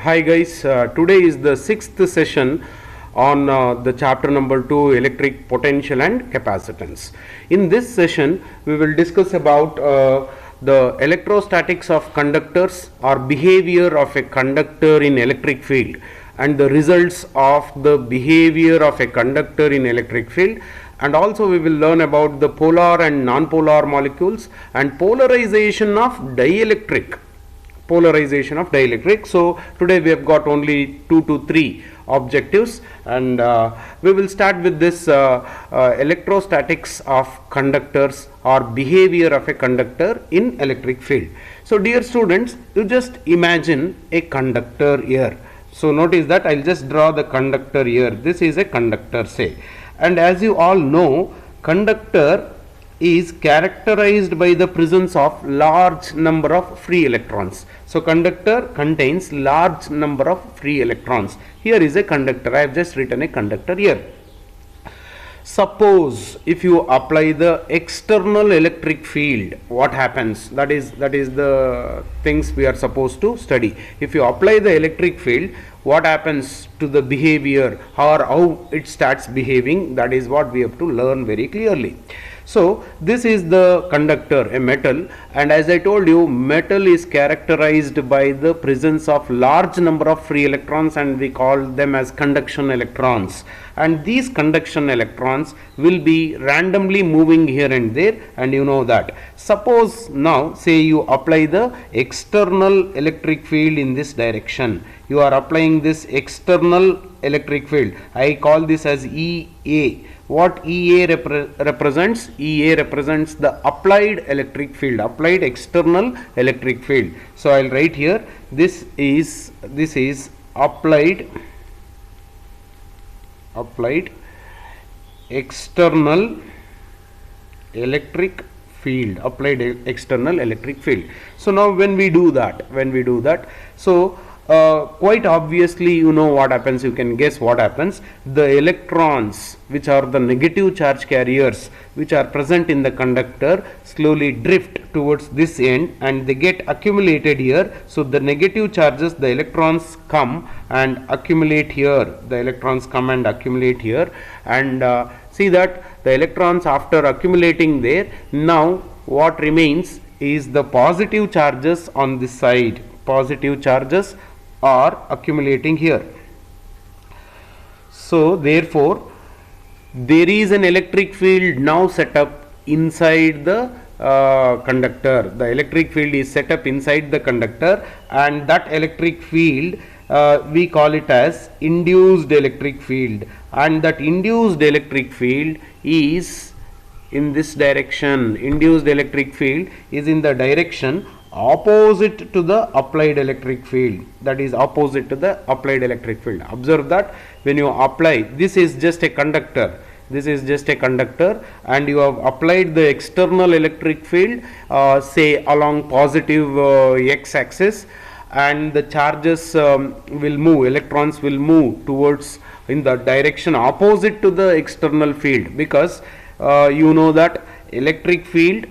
Hi guys, today is the sixth session on the chapter number 2, electric potential and capacitance. In this session we will discuss about the electrostatics of conductors or behavior of a conductor in electric field and the results of the behavior of a conductor in electric field, and also we will learn about the polar and non-polar molecules and polarization of dielectric. So today we have got only 2 to 3 objectives, and we will start with this electrostatics of conductors or behavior of a conductor in electric field. So dear students, you just imagine a conductor here. So notice that I'll just draw the conductor here. This is a conductor, say, and as you all know, conductor is characterized by the presence of large number of free electrons. So conductor contains large number of free electrons. Here is a conductor. I have just written a conductor here. Suppose if you apply the external electric field, what happens? That is the things we are supposed to study. If you apply the electric field, what happens to the behavior or how it starts behaving? That is what we have to learn very clearly. So this is the conductor, a metal, and as I told you, metal is characterized by the presence of large number of free electrons, and we call them as conduction electrons. And these conduction electrons will be randomly moving here and there, and you know that. Suppose now say you apply the external electric field in this direction. You are applying this external electric field. I call this as EA. What EA represents? EA represents the applied electric field, applied external electric field. So I'll write here, this is applied external electric field, applied external electric field. So now when we do that, so quite obviously you know what happens, you can guess what happens. The electrons, which are the negative charge carriers which are present in the conductor, slowly drift towards this end and they get accumulated here. So the negative charges, the electrons come and accumulate here, and see that the electrons, after accumulating there, now what remains is the positive charges on this side. Positive charges are accumulating here. So therefore there is an electric field now set up inside the conductor. The electric field is set up inside the conductor, and that electric field we call it as induced electric field, and that induced electric field is in this direction. Induced electric field is in the direction opposite to the applied electric field, that is opposite to the applied electric field. Observe that when you apply, this is just a conductor, and you have applied the external electric field say along positive x-axis, and the charges will move, electrons will move towards in the direction opposite to the external field, because you know that electric field,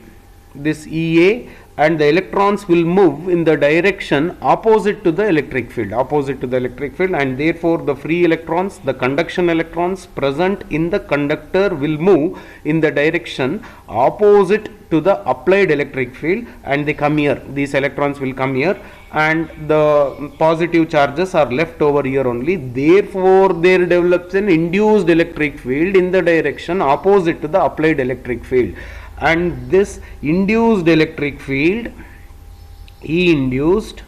this EA, and the electrons will move in the direction opposite to the electric field, and therefore the free electrons, the conduction electrons present in the conductor will move in the direction opposite to the applied electric field, and they come here. These electrons will come here, and the positive charges are left over here only. Therefore there develops an induced electric field in the direction opposite to the applied electric field. And this induced electric field, E induced,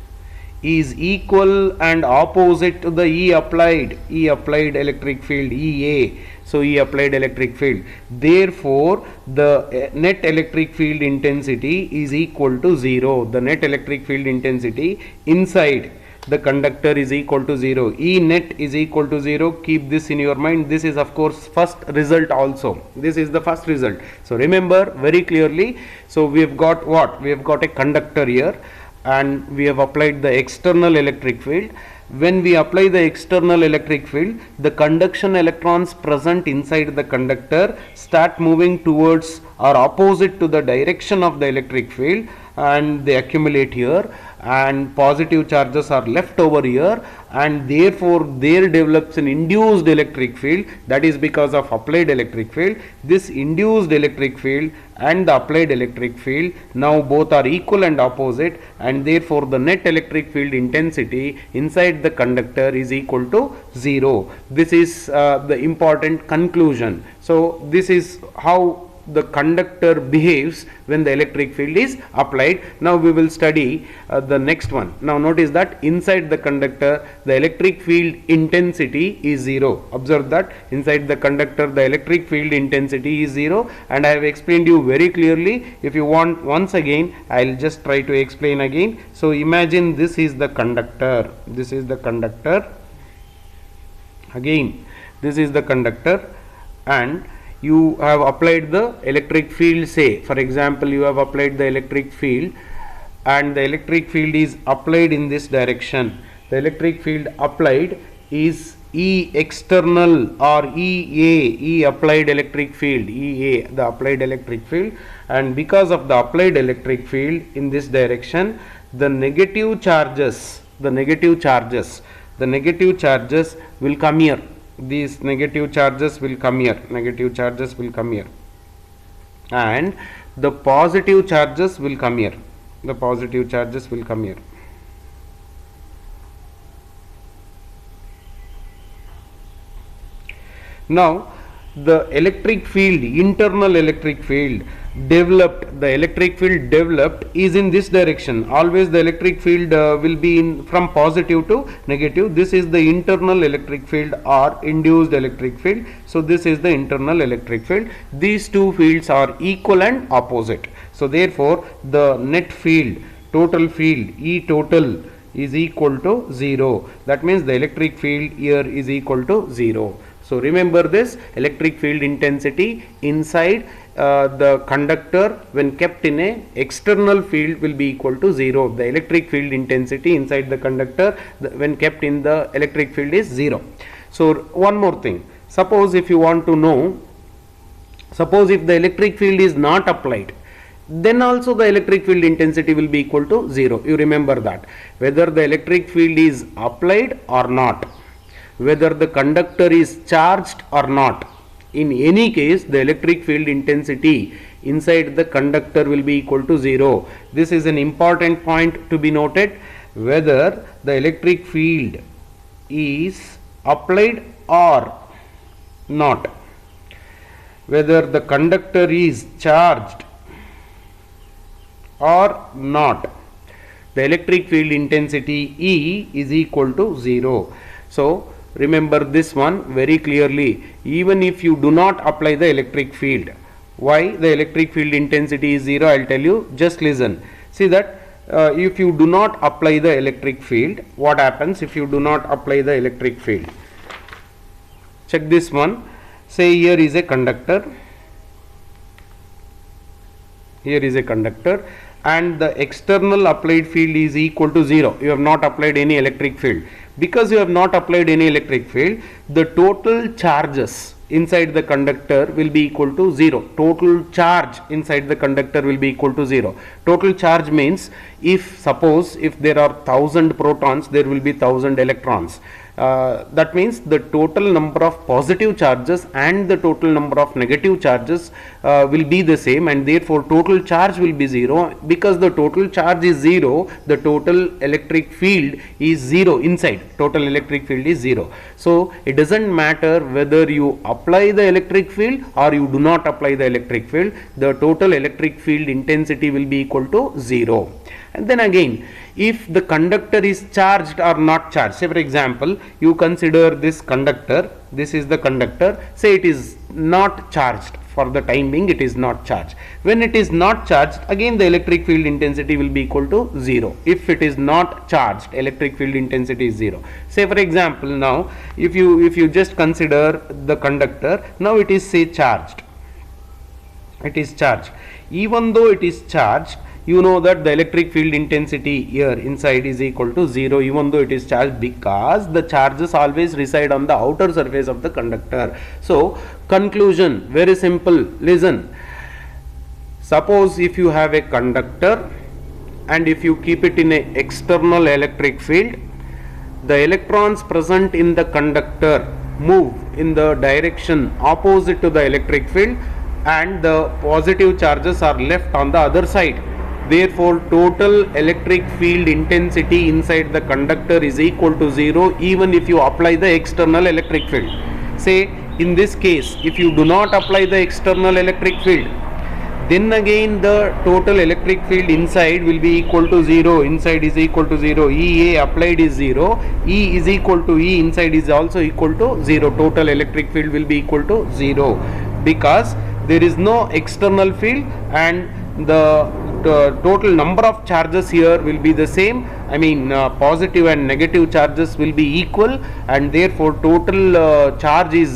is equal and opposite to the E applied electric field, EA. So E applied electric field. Therefore the net electric field intensity is equal to 0. The net electric field intensity inside the conductor is equal to 0. E net is equal to 0. Keep this in your mind. This is of course first result also. This is the first result. So remember very clearly. So we have got what? We have got a conductor here, and we have applied the external electric field. When we apply the external electric field, the conduction electrons present inside the conductor start moving towards or opposite to the direction of the electric field, and they accumulate here, and positive charges are left over here, and therefore there develops an induced electric field. That is because of applied electric field. This induced electric field and the applied electric field, now both are equal and opposite, and therefore the net electric field intensity inside the conductor is equal to 0. This is the important conclusion. So this is how the conductor behaves when the electric field is applied. Now we will study the next one. Now notice that inside the conductor the electric field intensity is 0. Observe that inside the conductor the electric field intensity is 0, and I have explained you very clearly. If you want once again, I will just try to explain again. So imagine this is the conductor, this is the conductor, again this is the conductor, and you have applied the electric field. Say for example you have applied the electric field, and the electric field is applied in this direction. The electric field applied is E external or EA, E applied electric field, EA the applied electric field, and because of the applied electric field in this direction, the negative charges will come here. These negative charges will come here, and the positive charges will come here, Now the electric field, internal electric field developed, the electric field developed is in this direction. Always the electric field will be in from positive to negative. This is the internal electric field or induced electric field. So this is the internal electric field. These two fields are equal and opposite. So therefore the net field, total field, E total is equal to 0. That means the electric field here is equal to 0. So remember this, electric field intensity inside the conductor when kept in a external field will be equal to 0. The electric field intensity inside the conductor when kept in the electric field is 0. So one more thing, suppose if you want to know, suppose if the electric field is not applied, then also the electric field intensity will be equal to 0. You remember that, whether the electric field is applied or not, whether the conductor is charged or not, in any case the electric field intensity inside the conductor will be equal to 0. This is an important point to be noted, whether the electric field is applied or not, whether the conductor is charged or not, the electric field intensity E is equal to 0. So remember this one very clearly. Even if you do not apply the electric field, why the electric field intensity is 0, I will tell you. Just listen. See that if you do not apply the electric field, what happens if you do not apply the electric field? Check this one. Say here is a conductor, and the external applied field is equal to 0. You have not applied any electric field. Because you have not applied any electric field, the total charges inside the conductor will be equal to 0. Total charge inside the conductor will be equal to 0. Total charge means, if suppose if there are 1000 protons, there will be 1000 electrons. That means the total number of positive charges and the total number of negative charges will be the same, and therefore total charge will be 0. Because the total charge is 0, the total electric field is 0 inside. Total electric field is 0. So it doesn't matter whether you apply the electric field or you do not apply the electric field, the total electric field intensity will be equal to 0. And then again, if the conductor is charged or not charged, say for example you consider this conductor, this is the conductor, say it is not charged, for the time being it is not charged. When it is not charged, again the electric field intensity will be equal to 0. If it is not charged, electric field intensity is 0. Say for example now, if you just consider the conductor, now it is say charged, even though it is charged, you know that the electric field intensity here inside is equal to 0, even though it is charged, because the charges always reside on the outer surface of the conductor. So conclusion, very simple, listen. Suppose if you have a conductor and if you keep it in a external electric field, the electrons present in the conductor move in the direction opposite to the electric field, and the positive charges are left on the other side. Therefore, total electric field intensity inside the conductor is equal to 0 even if you apply the external electric field. Say in this case, if you do not apply the external electric field, then again the total electric field inside will be equal to 0. Inside is equal to 0. EA applied is 0. E is equal to E inside is also equal to 0. Total electric field will be equal to 0 because there is no external field, and the total number of charges here will be the same. I mean positive and negative charges will be equal, and therefore total charge is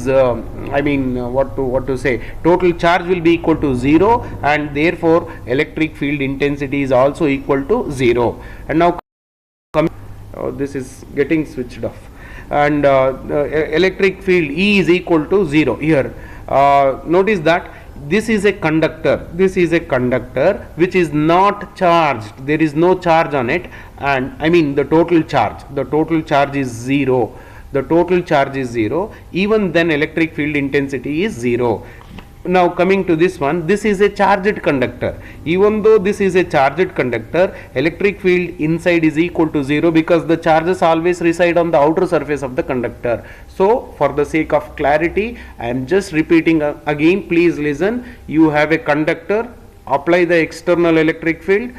what to say, total charge will be equal to 0, and therefore electric field intensity is also equal to 0. And now this is getting switched off, and electric field E is equal to 0 here. Notice that this is a conductor, which is not charged, there is no charge on it, and I mean the total charge is 0. The total charge is 0, even then electric field intensity is 0. Now coming to this one, this is a charged conductor. Even though this is a charged conductor, electric field inside is equal to 0 because the charges always reside on the outer surface of the conductor. So for the sake of clarity, I am just repeating again, please listen. You have a conductor, apply the external electric field,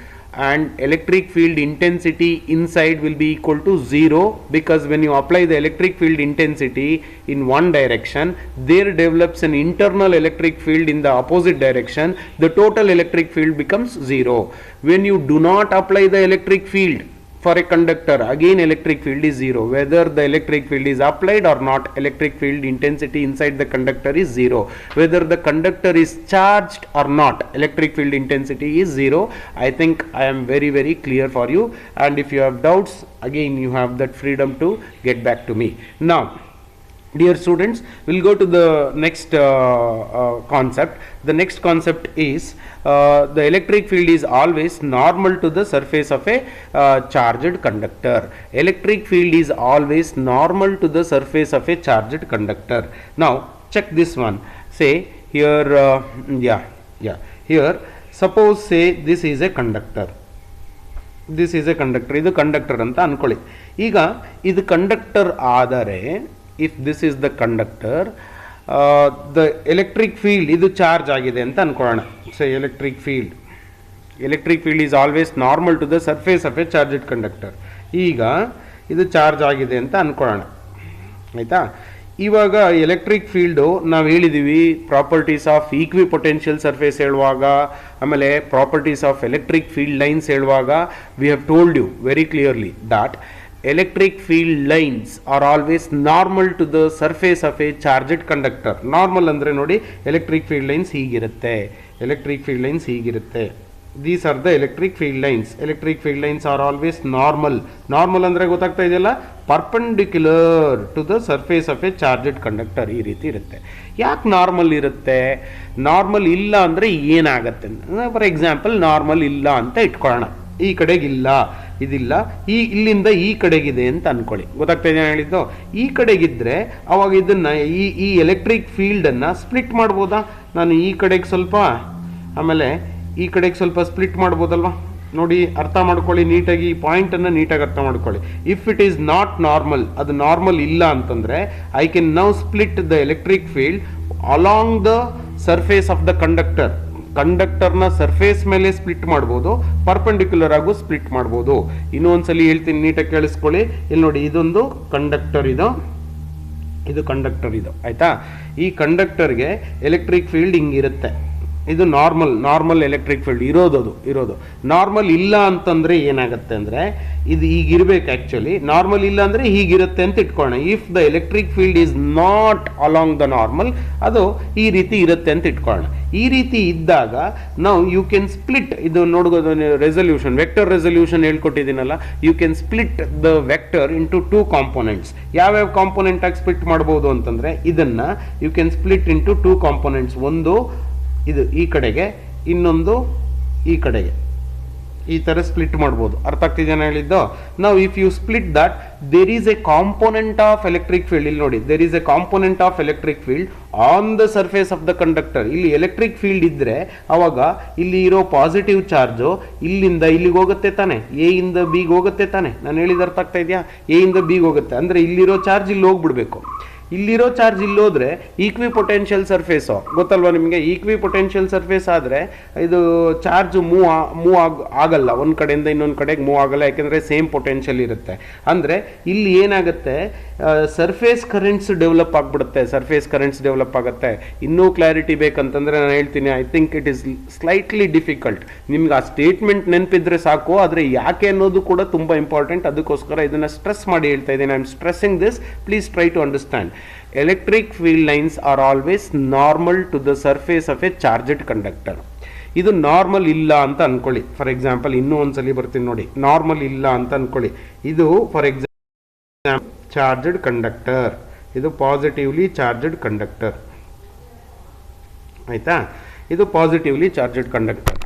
and electric field intensity inside will be equal to 0 because when you apply the electric field intensity in one direction, there develops an internal electric field in the opposite direction. The total electric field becomes 0. When you do not apply the electric field for a conductor, again electric field is 0. Whether the electric field is applied or not, electric field intensity inside the conductor is 0. Whether the conductor is charged or not, electric field intensity is 0. I think I am very clear for you, and if you have doubts, again you have that freedom to get back to me. Now dear students, we'll go to the next concept. The next concept is the electric field is always normal to the surface of a charged conductor. Electric field is always normal to the surface of a charged conductor. Now check this one. Say here, here suppose say this is a conductor. This is a conductor. ಇದು conductor ಅಂತ ಅನ್ಕೊಳ್ಳಿ. ಈಗ ಇದು conductor ಆದರೆ, if this is the conductor, the electric field ಇದು charge ಆಗಿದೆ ಅಂತ ಅನ್ಕೊಳ್ಳೋಣ. So electric field is always normal to the surface of a charged conductor. ಈಗ ಇದು ಚಾರ್ಜ್ ಆಗಿದೆ ಅಂತ ಅನ್ಕೊಳ್ಳೋಣ, ಆಯ್ತಾ. ಇವಾಗ ಎಲೆಕ್ಟ್ರಿಕ್ ಫೀಲ್ಡು ನಾವು ಹೇಳಿದ್ದೀವಿ ಪ್ರಾಪರ್ಟೀಸ್ ಆಫ್ ಈಕ್ವಿಪೊಟೆನ್ಷಿಯಲ್ ಸರ್ಫೇಸ್ ಹೇಳುವಾಗ, ಆಮೇಲೆ properties of electric field lines ಹೇಳುವಾಗ, we have told you very clearly that electric field lines are always normal to the surface of a charged conductor. Normal ಅಂದ್ರೆ ನೋಡಿ, electric field lines ಹೀಗಿರುತ್ತೆ, these are the electric field lines. Electric field lines are always normal ಅಂದ್ರೆ ಗೊತ್ತಾಗ್ತಾ ಇದೆಯಲ್ಲ, perpendicular to the surface of a charged conductor ಈ ರೀತಿ ಇರುತ್ತೆ. ಯಾಕೆ normal ಇರುತ್ತೆ? ನಾರ್ಮಲ್ ಇಲ್ಲ ಅಂದ್ರೆ ಏನಾಗತ್ತೆ? ಫಾರ್ ಎಕ್ಸಾಂಪಲ್ ನಾರ್ಮಲ್ ಇಲ್ಲ ಅಂತ ಇಟ್ಕೊಳ್ಳೋಣ, ಈ ಕಡೆಗಿಲ್ಲ, ಇದಿಲ್ಲ, ಇಲ್ಲಿಂದ ಈ ಕಡೆಗಿದೆ ಅಂತ ಅನ್ಕೊಳ್ಳಿ. ಗೊತ್ತಾಗ್ತಾ ಇದೆ ಹೇಳಿದ್ದು? ಈ ಕಡೆಗಿದ್ರೆ ಅವಾಗ ಇದನ್ನ ಈ ಎಲೆಕ್ಟ್ರಿಕ್ ಫೀಲ್ಡ್ ಅನ್ನ ಸ್ಪ್ಲಿಟ್ ಮಾಡ್ಬೋದಾ? ನಾನು ಈ ಕಡೆಗೆ ಸ್ವಲ್ಪ, ಆಮೇಲೆ ಈ ಕಡೆಗೆ ಸ್ವಲ್ಪ ಸ್ಪ್ಲಿಟ್ ಮಾಡ್ಬೋದಲ್ವಾ? ನೋಡಿ, ಅರ್ಥ ಮಾಡ್ಕೊಳ್ಳಿ ನೀಟಾಗಿ, ಈ ಪಾಯಿಂಟ್ ಅನ್ನ ನೀಟಾಗಿ ಅರ್ಥ ಮಾಡ್ಕೊಳ್ಳಿ. If it is not normal, ಅದು ನಾರ್ಮಲ್ ಇಲ್ಲ ಅಂತಂದ್ರೆ I can now split the electric field along the surface of the conductor. ಕಂಡಕ್ಟರ್ನ ಸರ್ಫೇಸ್ ಮೇಲೆ ಸ್ಪ್ಲಿಟ್ ಮಾಡ್ಬೋದು, ಪರ್ಪೆಂಡಿಕ್ಯುಲರ್ ಆಗು ಸ್ಪ್ಲಿಟ್ ಮಾಡ್ಬೋದು. ಇನ್ನೊಂದ್ಸಲಿ ಹೇಳ್ತೀನಿ, ನೀಟಾಗಿ ಕೇಳಿಸ್ಕೊಳ್ಳಿ. ಇಲ್ಲಿ ನೋಡಿ, ಇದೊಂದು ಕಂಡಕ್ಟರ್, ಇದು ಕಂಡಕ್ಟರ್, ಆಯ್ತಾ. ಈ ಕಂಡಕ್ಟರ್ಗೆ ಎಲೆಕ್ಟ್ರಿಕ್ ಫೀಲ್ಡ್ ಹಿಂಗಿರುತ್ತೆ. ಇದು ನಾರ್ಮಲ್ ಎಲೆಕ್ಟ್ರಿಕ್ ಫೀಲ್ಡ್ ಇರೋದು. ನಾರ್ಮಲ್ ಇಲ್ಲ ಅಂತಂದ್ರೆ ಏನಾಗುತ್ತೆ ಅಂದ್ರೆ, ಇದು ಹೀಗಿರ್ಬೇಕು. ಆಕ್ಚುಲಿ ನಾರ್ಮಲ್ ಇಲ್ಲ ಅಂದ್ರೆ ಹೀಗಿರುತ್ತೆ ಅಂತ ಇಟ್ಕೊಳ್ಳೋಣ. If the electric field is not along the normal, ಅದು ಈ ರೀತಿ ಇರುತ್ತೆ ಅಂತ ಇಟ್ಕೊಳ್ಳೋಣ. ಈ ರೀತಿ ಇದ್ದಾಗ ನಾವು ಯು ಕ್ಯಾನ್ ಸ್ಪ್ಲಿಟ್, ಇದು ನೋಡ್ಬೋದು ರೆಸಲ್ಯೂಷನ್, ವೆಕ್ಟರ್ ರೆಸಲ್ಯೂಷನ್ ಹೇಳ್ಕೊಟ್ಟಿದ್ದೀನಲ್ಲ, you can split the vector into 2 components. ಯಾವ್ಯಾವ ಕಾಂಪೋನೆಂಟ್ ಆಗಿ ಸ್ಪ್ಲಿಟ್ ಮಾಡ್ಬೋದು ಅಂತಂದ್ರೆ, ಇದನ್ನ you can split into 2 components. ಒಂದು ಇದು ಈ ಕಡೆಗೆ, ಇನ್ನೊಂದು ಈ ಕಡೆಗೆ, ಈ ಥರ ಸ್ಪ್ಲಿಟ್ ಮಾಡ್ಬೋದು. ಅರ್ಥ ಆಗ್ತಿದೆಯಾ ಹೇಳಿದ್ದು? ನಾವು if you split that there is a component of electric field. ಇಲ್ಲಿ ನೋಡಿ, there is a component of electric field on the surface of the conductor. ಇಲ್ಲಿ ಎಲೆಕ್ಟ್ರಿಕ್ ಫೀಲ್ಡ್ ಇದ್ರೆ ಅವಾಗ ಇಲ್ಲಿ ಇರೋ ಪಾಸಿಟಿವ್ ಚಾರ್ಜು ಇಲ್ಲಿಂದ ಇಲ್ಲಿಗೆ ಹೋಗುತ್ತೆ ತಾನೆ, ಎ ಇಂದ ಬಿಗೆ ಹೋಗುತ್ತೆ ತಾನೆ. ನಾನು ಹೇಳಿದ ಅರ್ಥ ಆಗ್ತಾ ಇದೆಯಾ? ಎ ಇಂದ ಬಿಗೆ ಹೋಗುತ್ತೆ ಅಂದ್ರೆ ಇಲ್ಲಿರೋ ಚಾರ್ಜ್ ಇಲ್ಲಿ ಹೋಗ್ಬಿಡ್ಬೇಕು. ಇಲ್ಲಿರೋ ಚಾರ್ಜ್ ಇಲ್ಲೋದ್ರೆ ಈಕ್ವಿ ಪೊಟೆನ್ಷಿಯಲ್ ಸರ್ಫೇಸು ಗೊತ್ತಲ್ವಾ ನಿಮಗೆ? ಈಕ್ವಿ ಪೊಟೆನ್ಷಿಯಲ್ ಸರ್ಫೇಸ್ ಆದರೆ ಇದು ಚಾರ್ಜ್ ಮೂವ್ ಆಗಲ್ಲ, ಒಂದು ಕಡೆಯಿಂದ ಇನ್ನೊಂದು ಕಡೆಗೆ ಮೂವ್ ಆಗಲ್ಲ, ಯಾಕೆಂದರೆ ಸೇಮ್ ಪೊಟೆನ್ಷಿಯಲ್ ಇರುತ್ತೆ. ಅಂದರೆ ಇಲ್ಲಿ ಏನಾಗುತ್ತೆ, ಸರ್ಫೇಸ್ ಕರೆಂಟ್ಸ್ ಡೆವಲಪ್ ಆಗಿಬಿಡುತ್ತೆ, ಸರ್ಫೇಸ್ ಕರೆಂಟ್ಸ್ ಡೆವಲಪ್ ಆಗುತ್ತೆ. ಇನ್ನೂ ಕ್ಲಾರಿಟಿ ಬೇಕಂತಂದರೆ ನಾನು ಹೇಳ್ತೀನಿ, I think it is slightly difficult. ನಿಮ್ಗೆ ಆ ಸ್ಟೇಟ್ಮೆಂಟ್ ನೆನಪಿದ್ರೆ ಸಾಕು, ಆದರೆ ಯಾಕೆ ಅನ್ನೋದು ಕೂಡ ತುಂಬ ಇಂಪಾರ್ಟೆಂಟ್. ಅದಕ್ಕೋಸ್ಕರ ಇದನ್ನು ಸ್ಟ್ರೆಸ್ ಮಾಡಿ ಹೇಳ್ತಾ ಇದ್ದೀನಿ. I am stressing this, please try to understand. Electric field lines are always normal to the surface of a charged conductor. ಇದು ನಾರ್ಮಲ್ ಇಲ್ಲ ಅಂತ ಅನ್ಕೊಳ್ಳಿ. ಫಾರ್ ಎಕ್ಸಾಂಪಲ್ ಇನ್ನೂ ಒಂದ್ಸಲಿ ಬರ್ತೀನಿ ನೋಡಿ. ನಾರ್ಮಲ್ ಇಲ್ಲ ಅಂತ ಅನ್ಕೊಳ್ಳಿ. ಇದು ಫಾರ್ ಎಕ್ಸಾಂಪಲ್ ಚಾರ್ಜ್ಡ್ ಕಂಡಕ್ಟರ್, ಇದು ಪಾಸಿಟಿವ್ಲಿ ಚಾರ್ಜ್ಡ್ ಕಂಡಕ್ಟರ್, ಆಯ್ತಾ? ಇದು ಪಾಸಿಟಿವ್ಲಿ ಚಾರ್ಜ್ಡ್ ಕಂಡಕ್ಟರ್.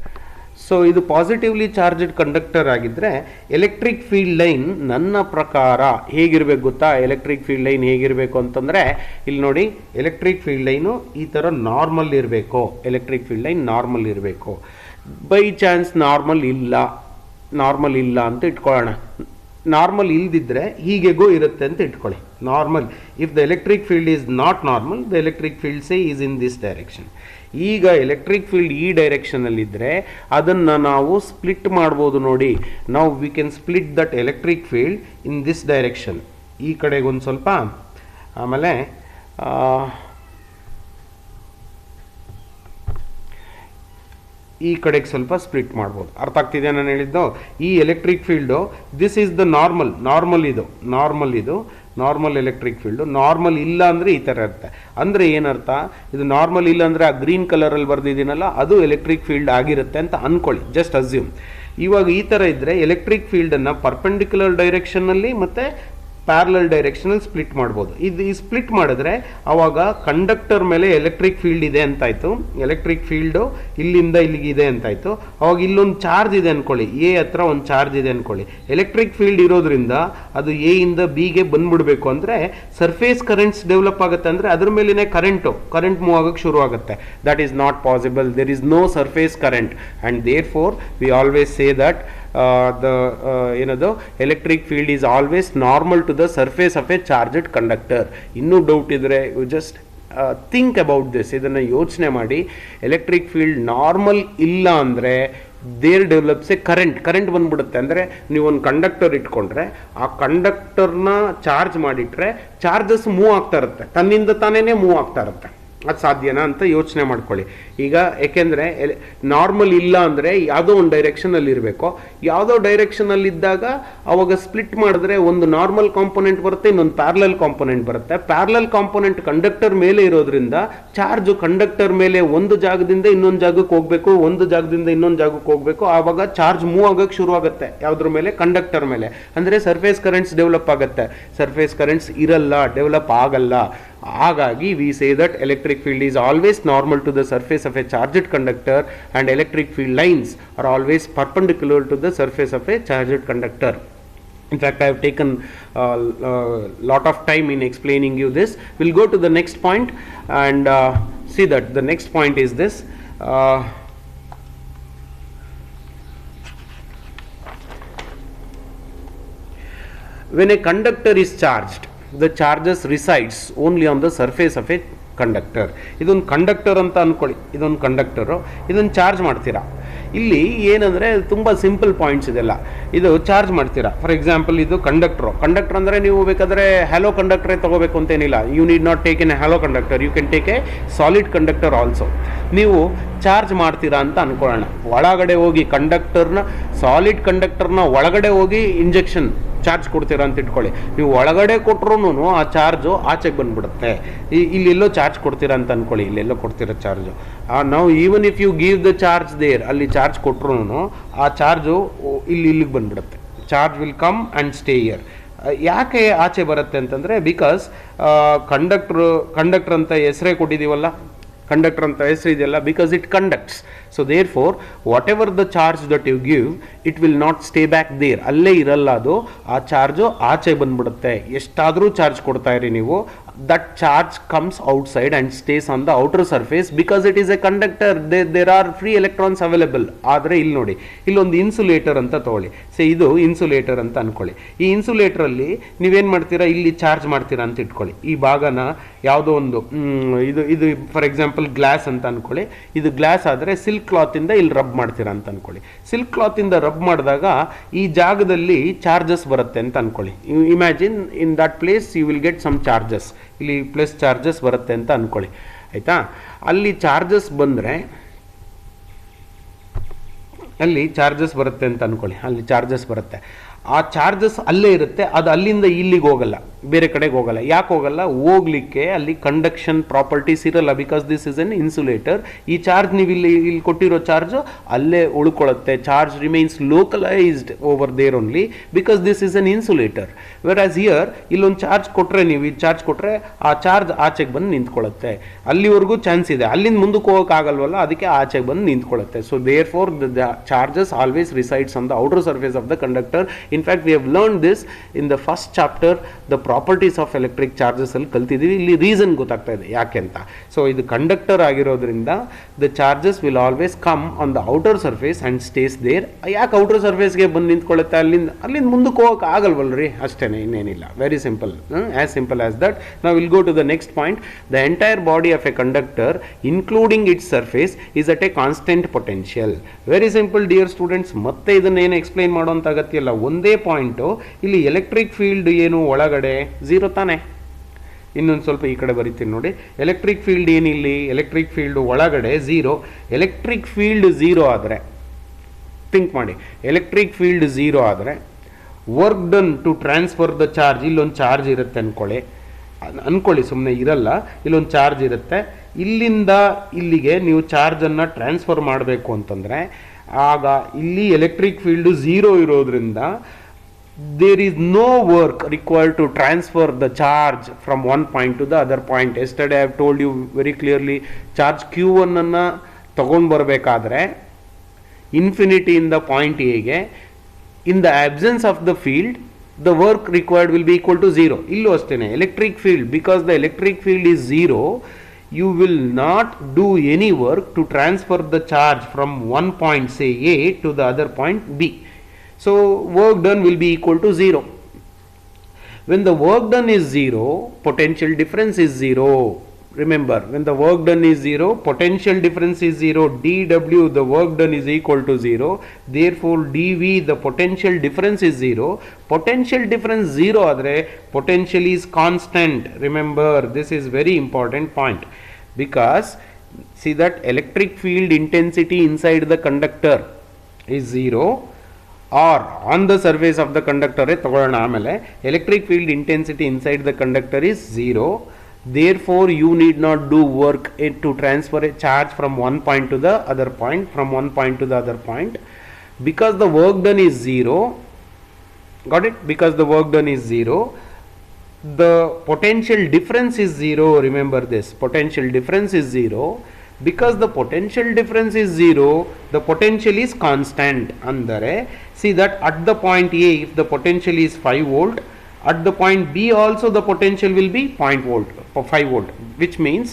ಸೊ ಇದು ಪಾಸಿಟಿವ್ಲಿ ಚಾರ್ಜ್ಡ್ ಕಂಡಕ್ಟರ್ ಆಗಿದ್ದರೆ ಎಲೆಕ್ಟ್ರಿಕ್ ಫೀಲ್ಡ್ ಲೈನ್ ನನ್ನ ಪ್ರಕಾರ ಹೇಗಿರಬೇಕು ಗೊತ್ತಾ? ಎಲೆಕ್ಟ್ರಿಕ್ ಫೀಲ್ಡ್ ಲೈನ್ ಹೇಗಿರಬೇಕು ಅಂತಂದರೆ ಇಲ್ಲಿ ನೋಡಿ, ಎಲೆಕ್ಟ್ರಿಕ್ ಫೀಲ್ಡ್ ಲೈನು ಈ ಥರ ನಾರ್ಮಲ್ ಇರಬೇಕು. ಎಲೆಕ್ಟ್ರಿಕ್ ಫೀಲ್ಡ್ ಲೈನ್ ನಾರ್ಮಲ್ ಇರಬೇಕು. ಬೈ ಚಾನ್ಸ್ ನಾರ್ಮಲ್ ಇಲ್ಲ ಅಂತ ಇಟ್ಕೊಳ್ಳೋಣ. ನಾರ್ಮಲ್ ಇಲ್ದಿದ್ರೆ ಹೀಗೆಗೋ ಇರುತ್ತೆ ಅಂತ ಇಟ್ಕೊಳ್ಳಿ. Normal, if the electric field is not normal, the electric field say is in this direction. ಈಗ ಎಲೆಕ್ಟ್ರಿಕ್ ಫೀಲ್ಡ್ ಈ ಡೈರೆಕ್ಷನಲ್ಲಿದ್ದರೆ ಅದನ್ನು ನಾವು ಸ್ಪ್ಲಿಟ್ ಮಾಡ್ಬೋದು ನೋಡಿ. ನಾವು we can split that electric field in this direction. ಈ ಕಡೆಗೆ ಒಂದು ಸ್ವಲ್ಪ, ಆಮೇಲೆ ಈ ಕಡೆಗೆ ಸ್ವಲ್ಪ ಸ್ಪ್ಲಿಟ್ ಮಾಡ್ಬೋದು. ಅರ್ಥ ಆಗ್ತಿದೆ ನಾನು ಹೇಳಿದ್ದು? ಈ electric field this is the normal ಇದು ನಾರ್ಮಲ್ ಎಲೆಕ್ಟ್ರಿಕ್ ಫೀಲ್ಡು. ನಾರ್ಮಲ್ ಇಲ್ಲ ಅಂದರೆ ಈ ಥರ ಇರುತ್ತೆ. ಅಂದರೆ ಏನರ್ಥ, ಇದು ನಾರ್ಮಲ್ ಇಲ್ಲ ಅಂದರೆ ಆ ಗ್ರೀನ್ ಕಲರಲ್ಲಿ ಬರ್ದಿದ್ದೀನಲ್ಲ, ಅದು ಎಲೆಕ್ಟ್ರಿಕ್ ಫೀಲ್ಡ್ ಆಗಿರುತ್ತೆ ಅಂತ ಅಂದ್ಕೊಳ್ಳಿ, ಜಸ್ಟ್ ಅಸ್ಯೂಮ್. ಇವಾಗ ಈ ಥರ ಇದ್ದರೆ ಎಲೆಕ್ಟ್ರಿಕ್ ಫೀಲ್ಡನ್ನು ಪರ್ಪೆಂಡಿಕ್ಯುಲರ್ ಡೈರೆಕ್ಷನಲ್ಲಿ ಮತ್ತು ಪ್ಯಾರಲಲ್ ಡೈರೆಕ್ಷನಲ್ಲಿ ಸ್ಪ್ಲಿಟ್ ಮಾಡ್ಬೋದು. ಇದು ಈ ಸ್ಪ್ಲಿಟ್ ಮಾಡಿದ್ರೆ ಅವಾಗ ಕಂಡಕ್ಟರ್ ಮೇಲೆ ಎಲೆಕ್ಟ್ರಿಕ್ ಫೀಲ್ಡ್ ಇದೆ ಅಂತಾಯಿತು, ಎಲೆಕ್ಟ್ರಿಕ್ ಫೀಲ್ಡು ಇಲ್ಲಿಂದ ಇಲ್ಲಿಗೆ ಇದೆ ಅಂತಾಯಿತು. ಅವಾಗ ಇಲ್ಲೊಂದು ಚಾರ್ಜ್ ಇದೆ ಅಂದ್ಕೊಳ್ಳಿ, ಎ ಹತ್ರ ಒಂದು ಚಾರ್ಜ್ ಇದೆ ಅಂದ್ಕೊಳ್ಳಿ. ಎಲೆಕ್ಟ್ರಿಕ್ ಫೀಲ್ಡ್ ಇರೋದ್ರಿಂದ ಅದು ಎ ಇಂದ ಬಿಗೆ ಬಂದ್ಬಿಡ್ಬೇಕು ಅಂದರೆ ಸರ್ಫೇಸ್ ಕರೆಂಟ್ಸ್ ಡೆವಲಪ್ ಆಗುತ್ತೆ. ಅಂದರೆ ಅದ್ರ ಮೇಲಿನೇ ಕರೆಂಟ್ ಮೂವ್ ಆಗೋಕ್ಕೆ ಶುರು ಆಗುತ್ತೆ. That is not possible. There is no surface current and therefore we always say that ಏನದು electric field is always normal to the surface of a charged conductor. ಇನ್ನೂ doubt ಇದ್ದರೆ you just think about this, ಇದನ್ನು ಯೋಚನೆ ಮಾಡಿ. Electric field normal ಇಲ್ಲ ಅಂದರೆ there develops A current ಬಂದ್ಬಿಡುತ್ತೆ. ಅಂದರೆ ನೀವೊಂದು ಕಂಡಕ್ಟರ್ ಇಟ್ಕೊಂಡ್ರೆ ಆ ಕಂಡಕ್ಟರ್ನ ಚಾರ್ಜ್ ಮಾಡಿಟ್ರೆ ಚಾರ್ಜಸ್ ಮೂವ್ ಆಗ್ತಾ ಇರುತ್ತೆ, ತನ್ನಿಂದ ತಾನೇ ಮೂವ್ ಆಗ್ತಾ ಇರುತ್ತೆ. ಅದು ಸಾಧ್ಯನಾ ಅಂತ ಯೋಚನೆ ಮಾಡ್ಕೊಳ್ಳಿ. ಈಗ ಏಕೆಂದರೆ ನಾರ್ಮಲ್ ಇಲ್ಲ ಅಂದರೆ ಯಾವುದೋ ಒಂದು ಡೈರೆಕ್ಷನಲ್ಲಿ ಇರಬೇಕು. ಯಾವುದೋ ಡೈರೆಕ್ಷನಲ್ಲಿದ್ದಾಗ ಅವಾಗ ಸ್ಪ್ಲಿಟ್ ಮಾಡಿದ್ರೆ ಒಂದು ನಾರ್ಮಲ್ ಕಾಂಪೊನೆಂಟ್ ಬರುತ್ತೆ, ಇನ್ನೊಂದು ಪ್ಯಾರಲಲ್ ಕಾಂಪೊನೆಂಟ್ ಬರುತ್ತೆ. ಪ್ಯಾರಲಲ್ ಕಾಂಪೊನೆಂಟ್ ಕಂಡಕ್ಟರ್ ಮೇಲೆ ಇರೋದ್ರಿಂದ ಚಾರ್ಜು ಕಂಡಕ್ಟರ್ ಮೇಲೆ ಒಂದು ಜಾಗದಿಂದ ಇನ್ನೊಂದು ಜಾಗಕ್ಕೆ ಹೋಗಬೇಕು, ಒಂದು ಜಾಗದಿಂದ ಇನ್ನೊಂದು ಜಾಗಕ್ಕೆ ಹೋಗಬೇಕು. ಆವಾಗ ಚಾರ್ಜ್ ಮೂವ್ ಆಗೋಕ್ಕೆ ಶುರು ಆಗುತ್ತೆ. ಯಾವುದ್ರ ಮೇಲೆ? ಕಂಡಕ್ಟರ್ ಮೇಲೆ. ಅಂದರೆ ಸರ್ಫೇಸ್ ಕರೆಂಟ್ಸ್ ಡೆವಲಪ್ ಆಗುತ್ತೆ. ಸರ್ಫೇಸ್ ಕರೆಂಟ್ಸ್ ಇರಲ್ಲ, ಡೆವಲಪ್ ಆಗಲ್ಲ. ಹಾಗಾಗಿ we say that electric field is always normal to the surface of a charged conductor and electric field lines are always perpendicular to the surface of a charged conductor. In fact, I have taken lot of time in explaining you this. We'll go to the next point and see that the next point is this. When a conductor is charged, the charges resides only on the surface of a conductor. ಇದೊಂದು conductor ಅಂತ ಅಂದ್ಕೊಳ್ಳಿ, ಇದೊಂದು conductor, ಇದನ್ನು charge ಮಾಡ್ತೀರಾ. ಇಲ್ಲಿ ಏನಂದರೆ ತುಂಬ simple points ಇದೆಲ್ಲ. ಇದು ಚಾರ್ಜ್ ಮಾಡ್ತೀರಾ. ಫಾರ್ ಎಕ್ಸಾಂಪಲ್ ಇದು ಕಂಡಕ್ಟರ್ ಅಂದರೆ ನೀವು ಬೇಕಾದರೆ ಹ್ಯಾಲೋ ಕಂಡಕ್ಟರೇ ತೊಗೋಬೇಕು ಅಂತೇನಿಲ್ಲ. You need not take an hollow conductor, you can take a solid conductor also. ನೀವು ಚಾರ್ಜ್ ಮಾಡ್ತೀರಾ ಅಂತ ಅಂದ್ಕೊಳ್ಳೋಣ. ಒಳಗಡೆ ಹೋಗಿ ಸಾಲಿಡ್ ಕಂಡಕ್ಟರ್ನ ಒಳಗಡೆ ಹೋಗಿ ಇಂಜೆಕ್ಷನ್ ಚಾರ್ಜ್ ಕೊಡ್ತೀರಾ ಅಂತ ಇಟ್ಕೊಳ್ಳಿ. ನೀವು ಒಳಗಡೆ ಕೊಟ್ಟರು ಆ ಚಾರ್ಜು ಆಚೆಗೆ ಬಂದ್ಬಿಡುತ್ತೆ. ಇಲ್ಲೆಲ್ಲೋ ಚಾರ್ಜ್ ಕೊಡ್ತೀರಾ ಅಂತ ಅಂದ್ಕೊಳ್ಳಿ, ಇಲ್ಲೆಲ್ಲೋ ಕೊಡ್ತೀರಾ ಚಾರ್ಜು. ನಾವು even if you give the charge there, ಅಲ್ಲಿ ಚಾರ್ಜ್ ಕೊಟ್ಟರು ಆ ಚಾರ್ಜು ಇಲ್ಲಿಗೆ ಬಂದ್ಬಿಡುತ್ತೆ. Charge will come and stay here. ಯಾಕೆ ಆಚೆ ಬರುತ್ತೆ ಅಂತಂದರೆ ಬಿಕಾಸ್ ಕಂಡಕ್ಟರ್ ಅಂತ ಹೆಸರೇ ಕೊಟ್ಟಿದ್ದೀವಲ್ಲ, ಕಂಡಕ್ಟರ್ ಅಂತ ಹೆಸರು ಇದೆಯಲ್ಲ, because it conducts. So therefore whatever the charge that you give, it will not stay back there, ಅಲ್ಲೇ ಇರಲ್ಲ ಅದು, ಆ ಚಾರ್ಜು ಆಚೆ ಬಂದ್ಬಿಡುತ್ತೆ. ಎಷ್ಟಾದರೂ ಚಾರ್ಜ್ ಕೊಡ್ತಾ ಇರಿ ನೀವು, that charge comes outside and stays on the outer surface because it is a conductor. There are free electrons available. ಆದರೆ ಇಲ್ಲಿ ನೋಡಿ, ಇಲ್ಲೊಂದು ಇನ್ಸುಲೇಟರ್ ಅಂತ ತಗೊಳ್ಳಿ, ಸೇ ಇದು ಇನ್ಸುಲೇಟರ್ ಅಂತ ಅನ್ಕೊಳ್ಳಿ. ಈ ಇನ್ಸುಲೇಟರ್ ಅಲ್ಲಿ ನೀವೇನ್ ಮಾಡ್ತೀರಾ, ಇಲ್ಲಿ ಚಾರ್ಜ್ ಮಾಡ್ತೀರಾ ಅಂತ ಇಟ್ಕೊಳ್ಳಿ. ಈ ಭಾಗನ ಯಾವುದೋ ಒಂದು ಇದು ಫಾರ್ ಎಕ್ಸಾಂಪಲ್ ಗ್ಲಾಸ್ ಅಂತ ಅನ್ಕೊಳ್ಳಿ. ಇದು ಗ್ಲಾಸ್ ಆದರೆ ಸಿಲ್ಕ್ ಕ್ಲಾತ್ ಇಂದ ಇಲ್ಲಿ ರಬ್ ಮಾಡ್ತೀರಾ ಅಂತ ಅನ್ಕೊಳ್ಳಿ. ಸಿಲ್ಕ್ ಕ್ಲಾತ್ ಇಂದ ರಬ್ ಮಾಡಿದಾಗ ಈ ಜಾಗದಲ್ಲಿ ಚಾರ್ಜಸ್ ಬರುತ್ತೆ ಅಂತ ಅನ್ಕೊಳ್ಳಿ. Imagine in that place you will get some charges. ಇಲ್ಲಿ ಪ್ಲಸ್ ಚಾರ್ಜಸ್ ಬರುತ್ತೆ ಅಂತ ಅನ್ಕೊಳ್ಳಿ, ಆಯ್ತಾ. ಅಲ್ಲಿ ಚಾರ್ಜಸ್ ಬಂದರೆ ಅಲ್ಲಿ ಚಾರ್ಜಸ್ ಬರುತ್ತೆ ಅಂತ ಅನ್ಕೊಳ್ಳಿ, ಅಲ್ಲಿ ಚಾರ್ಜಸ್ ಬರುತ್ತೆ. ಆ ಚಾರ್ಜಸ್ ಅಲ್ಲೇ ಇರುತ್ತೆ, ಅದು ಅಲ್ಲಿಂದ ಇಲ್ಲಿಗೆ ಹೋಗಲ್ಲ, ಬೇರೆ ಕಡೆಗೆ ಹೋಗಲ್ಲ. ಯಾಕೆ ಹೋಗಲ್ಲ? ಹೋಗ್ಲಿಕ್ಕೆ ಅಲ್ಲಿ ಕಂಡಕ್ಷನ್ ಪ್ರಾಪರ್ಟೀಸ್ ಇರಲ್ಲ, because this is an insulator. ಈ ಚಾರ್ಜ್ ನೀವು ಇಲ್ಲಿ ಕೊಟ್ಟಿರೋ ಚಾರ್ಜ್ ಅಲ್ಲೇ ಉಳ್ಕೊಳ್ಳುತ್ತೆ. Charge remains localised over there only because this is an insulator. Whereas here ಇಲ್ಲೊಂದು ಚಾರ್ಜ್ ಕೊಟ್ಟರೆ, ನೀವು ಈ ಚಾರ್ಜ್ ಕೊಟ್ಟರೆ ಆ ಚಾರ್ಜ್ ಆಚೆಗೆ ಬಂದು ನಿಂತ್ಕೊಳ್ಳುತ್ತೆ. ಅಲ್ಲಿವರೆಗೂ ಚಾನ್ಸ್ ಇದೆ, ಅಲ್ಲಿಂದ ಮುಂದಕ್ಕೆ ಹೋಗೋಕೆ ಆಗಲ್ವಲ್ಲ, ಅದಕ್ಕೆ ಆಚೆಗೆ ಬಂದು ನಿಂತ್ಕೊಳ್ಳುತ್ತೆ. So therefore the charges always resides on the outer surface of the conductor. In fact, we have learned this in the first chapter, the properties of electric charges ಅಲ್ಲಿ ಕಲ್ತಿದ್ದೀವಿ. ಇಲ್ಲಿ ರೀಸನ್ ಗೊತ್ತಾಗ್ತಾ ಇದೆ ಯಾಕೆ ಅಂತ. ಸೊ ಇದು conductor ಆಗಿರೋದ್ರಿಂದ the charges will always come on the outer surface and stays there. ಯಾಕೆ ಔಟರ್ ಸರ್ಫೇಸ್ಗೆ ಬಂದು ನಿಂತ್ಕೊಳ್ಳುತ್ತೆ? ಅಲ್ಲಿಂದ ಮುಂದಕ್ಕೆ ಹೋಗಕ್ಕೆ ಆಗಲ್ವಲ್ರಿ, ಅಷ್ಟೇನೆ, ಇನ್ನೇನಿಲ್ಲ. Very simple, as simple as that. ನಾವು will go to the next point. The entire body of a conductor including its surface is at a constant potential. Very simple dear students. ಮತ್ತೆ ಇದನ್ನೇನು ಎಕ್ಸ್ಪ್ಲೈನ್ ಮಾಡೋಂಥ ಅಗತ್ಯ ಇಲ್ಲ. ಒಂದೇ point, ಇಲ್ಲಿ electric field ಏನು ಒಳಗಡೆ ಝೀರೋ ತಾನೆ. ಇನ್ನೊಂದು ಸ್ವಲ್ಪ ಈ ಕಡೆ ಬರೀತೀನಿ ನೋಡಿ. ಎಲೆಕ್ಟ್ರಿಕ್ ಫೀಲ್ಡ್ ಏನಿಲ್ಲಿ, ಎಲೆಕ್ಟ್ರಿಕ್ ಫೀಲ್ಡ್ ಒಳಗಡೆ ಝೀರೋ. ಎಲೆಕ್ಟ್ರಿಕ್ ಫೀಲ್ಡ್ ಝೀರೋ ಆದರೆ, ಥಿಂಕ್ ಮಾಡಿ, ಎಲೆಕ್ಟ್ರಿಕ್ ಫೀಲ್ಡ್ ಝೀರೋ ಆದರೆ work done to transfer the charge, ಇಲ್ಲೊಂದು ಚಾರ್ಜ್ ಇರುತ್ತೆ ಅನ್ಕೊಳ್ಳಿ, ಸುಮ್ಮನೆ ಇರಲ್ಲ, ಇಲ್ಲೊಂದು ಚಾರ್ಜ್ ಇರುತ್ತೆ. ಇಲ್ಲಿಂದ ಇಲ್ಲಿಗೆ ನೀವು ಚಾರ್ಜನ್ನು ಟ್ರಾನ್ಸ್ಫರ್ ಮಾಡಬೇಕು ಅಂತಂದರೆ, ಆಗ ಇಲ್ಲಿ ಎಲೆಕ್ಟ್ರಿಕ್ ಫೀಲ್ಡ್ ಝೀರೋ ಇರೋದ್ರಿಂದ there is no work required to transfer the charge from one point to the other point. Yesterday I have told you very clearly, charge q1 ಅನ್ನು ತಗೊಂಡು ಬರಬೇಕಾದ್ರೆ ಇನ್ಫಿನಿಟಿ ಇಂದ ಪಾಯಿಂಟ್ ಎಗೆ, in the absence of the field the work required will be equal to zero. ಇಲ್ಲೂ ಅಷ್ಟೇನೆ, electric field, because the electric field is zero, you will not do any work to transfer the charge from one point, say A, to the other point B. So work done will be equal to zero. When the work done is zero, potential difference is zero. Remember, when the work done is zero, potential difference is zero. dW, the work done, is equal to zero. Therefore dV, the potential difference is zero. Potential difference zero adre potential is constant. Remember, this is very important point, because see that electric field intensity inside the conductor is zero, or on the surface of the conductor ತಗೊಳ್ಳೋಣ. ಆಮೇಲೆ electric field intensity inside the conductor is zero. Therefore you need not do work to transfer a charge from one point to the other point, from one point to the other point, because the work done is zero. Got it? Because the work done is zero, the potential difference is zero. Remember this, potential difference is zero. Because the potential difference is zero, the potential is constant. ಅಂದರೆ see that at the point A, if the potential is 5 volt, at the point B also the potential will be 5 volt, which means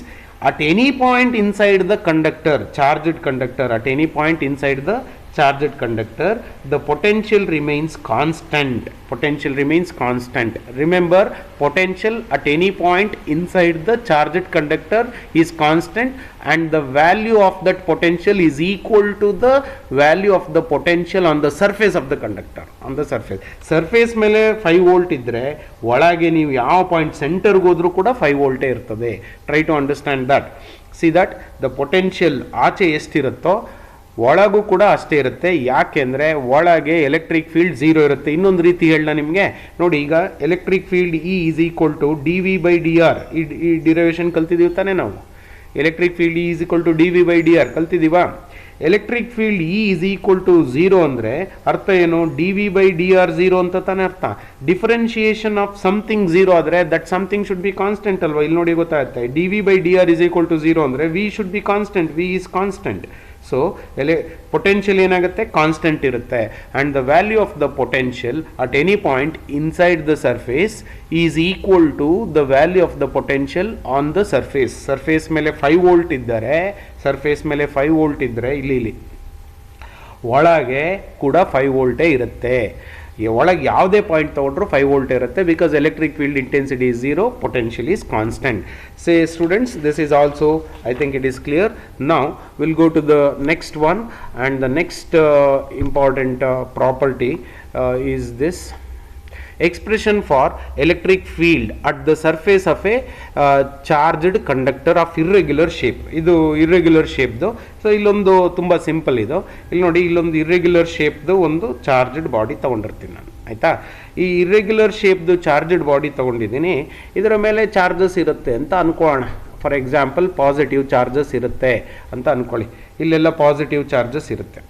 at any point inside the conductor, charged conductor, at any point inside the charged conductor, the potential remains constant. Potential remains constant. Remember, potential at any point inside the charged conductor is constant, and the value of that potential is equal to the value of the potential on the surface of the conductor. On the surface ಮೇಲೆ 5 volt ಇದ್ರೆ, ಒಳಗೆ ನೀವು ಯಾವ point ಸೆಂಟರ್ಗೆ ಹೋದ್ರೂ ಕೂಡ 5 ವೋಲ್ಟೇ ಇರ್ತದೆ. Try to understand that. See that the potential ಆಚೆ ಎಷ್ಟಿರುತ್ತೋ ಒಳಗೂ ಕೂಡ ಅಷ್ಟೇ ಇರುತ್ತೆ. ಯಾಕೆಂದರೆ ಒಳಗೆ ಎಲೆಕ್ಟ್ರಿಕ್ ಫೀಲ್ಡ್ ಝೀರೋ ಇರುತ್ತೆ. ಇನ್ನೊಂದು ರೀತಿ ಹೇಳೋಣ ನಿಮಗೆ ನೋಡಿ. ಈಗ electric field E is equal to dV by dr. ಈ ಡಿರೈವೇಶನ್ ಕಲ್ತಿದ್ದೀವಿ ತಾನೇ ನಾವು. Electric field E is equal to dV by dr ಕಲ್ತಿದ್ದೀವಾ? Electric field E is equal to 0 ಅಂದರೆ ಅರ್ಥ ಏನು, d V by d r 0 ಅಂತ ತಾನೇ ಅರ್ಥ. ಡಿಫರೆನ್ಶಿಯೇಷನ್ ಆಫ್ ಸಮಥಿಂಗ್ 0 ಆದರೆ that something should be constant ಅಲ್ವಾ. ಇಲ್ಲಿ ನೋಡಿ ಗೊತ್ತಾಗುತ್ತೆ, d V by d r is equal to 0 ಅಂದರೆ V should be constant, V is constant. So potential ಏನಾಗುತ್ತೆ, ಕಾನ್ಸ್ಟೆಂಟ್ ಇರುತ್ತೆ. And the value of the potential at any point inside the surface is equal to the value of the potential on the surface. Surface ಮೇಲೆ 5 volt ಇದ್ದರೆ, surface ಮೇಲೆ 5 volt ಇದ್ದರೆ ಇಲ್ಲಿ ಒಳಗೆ ಕೂಡ 5 ವೋಲ್ಟೇ ಇರುತ್ತೆ. ಒಳಗೆ ಯಾವುದೇ ಪಾಯಿಂಟ್ ತೊಗೊಂಡ್ರು 5 ವೋಲ್ಟ್ ಇರುತ್ತೆ, because electric field intensity is 0, potential is constant. Say students, this is also, I think it is clear. Now we'll go to the next one, and the next important property is this. Expression for electric field at the surface of a charged conductor of irregular shape. ಇದು irregular ಶೇಪ್ದು. So ಇಲ್ಲೊಂದು ತುಂಬ simple ಇದು. ಇಲ್ಲಿ ನೋಡಿ, ಇಲ್ಲೊಂದು irregular ಶೇಪ್ದು ಒಂದು charged body ತೊಗೊಂಡಿರ್ತೀನಿ ನಾನು, ಆಯಿತಾ. ಈ ಇರ್ರೆಗ್ಯುಲರ್ ಶೇಪ್ದು ಚಾರ್ಜ್ಡ್ ಬಾಡಿ ತೊಗೊಂಡಿದ್ದೀನಿ, ಇದರ ಮೇಲೆ ಚಾರ್ಜಸ್ ಇರುತ್ತೆ ಅಂತ ಅನ್ಕೋಣ. ಫಾರ್ ಎಕ್ಸಾಂಪಲ್ ಪಾಸಿಟಿವ್ ಚಾರ್ಜಸ್ ಇರುತ್ತೆ ಅಂತ ಅನ್ಕೊಳ್ಳಿ, ಇಲ್ಲೆಲ್ಲ ಪಾಸಿಟಿವ್ ಚಾರ್ಜಸ್ ಇರುತ್ತೆ.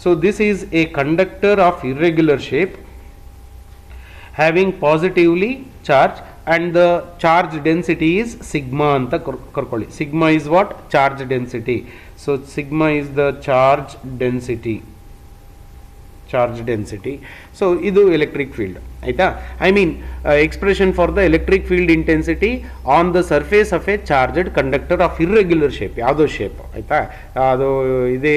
So this is A conductor of irregular shape having positively charge, and the charge density is sigma anta karkoli. Sigma is what? Charge density. So sigma is the charge density. So idu electric field, ಆಯ್ತಾ. I mean expression for the electric field intensity on the surface of A charged conductor of irregular shape. ಯಾವುದೋ shape, ಆಯಿತಾ. ಅದು ಇದೇ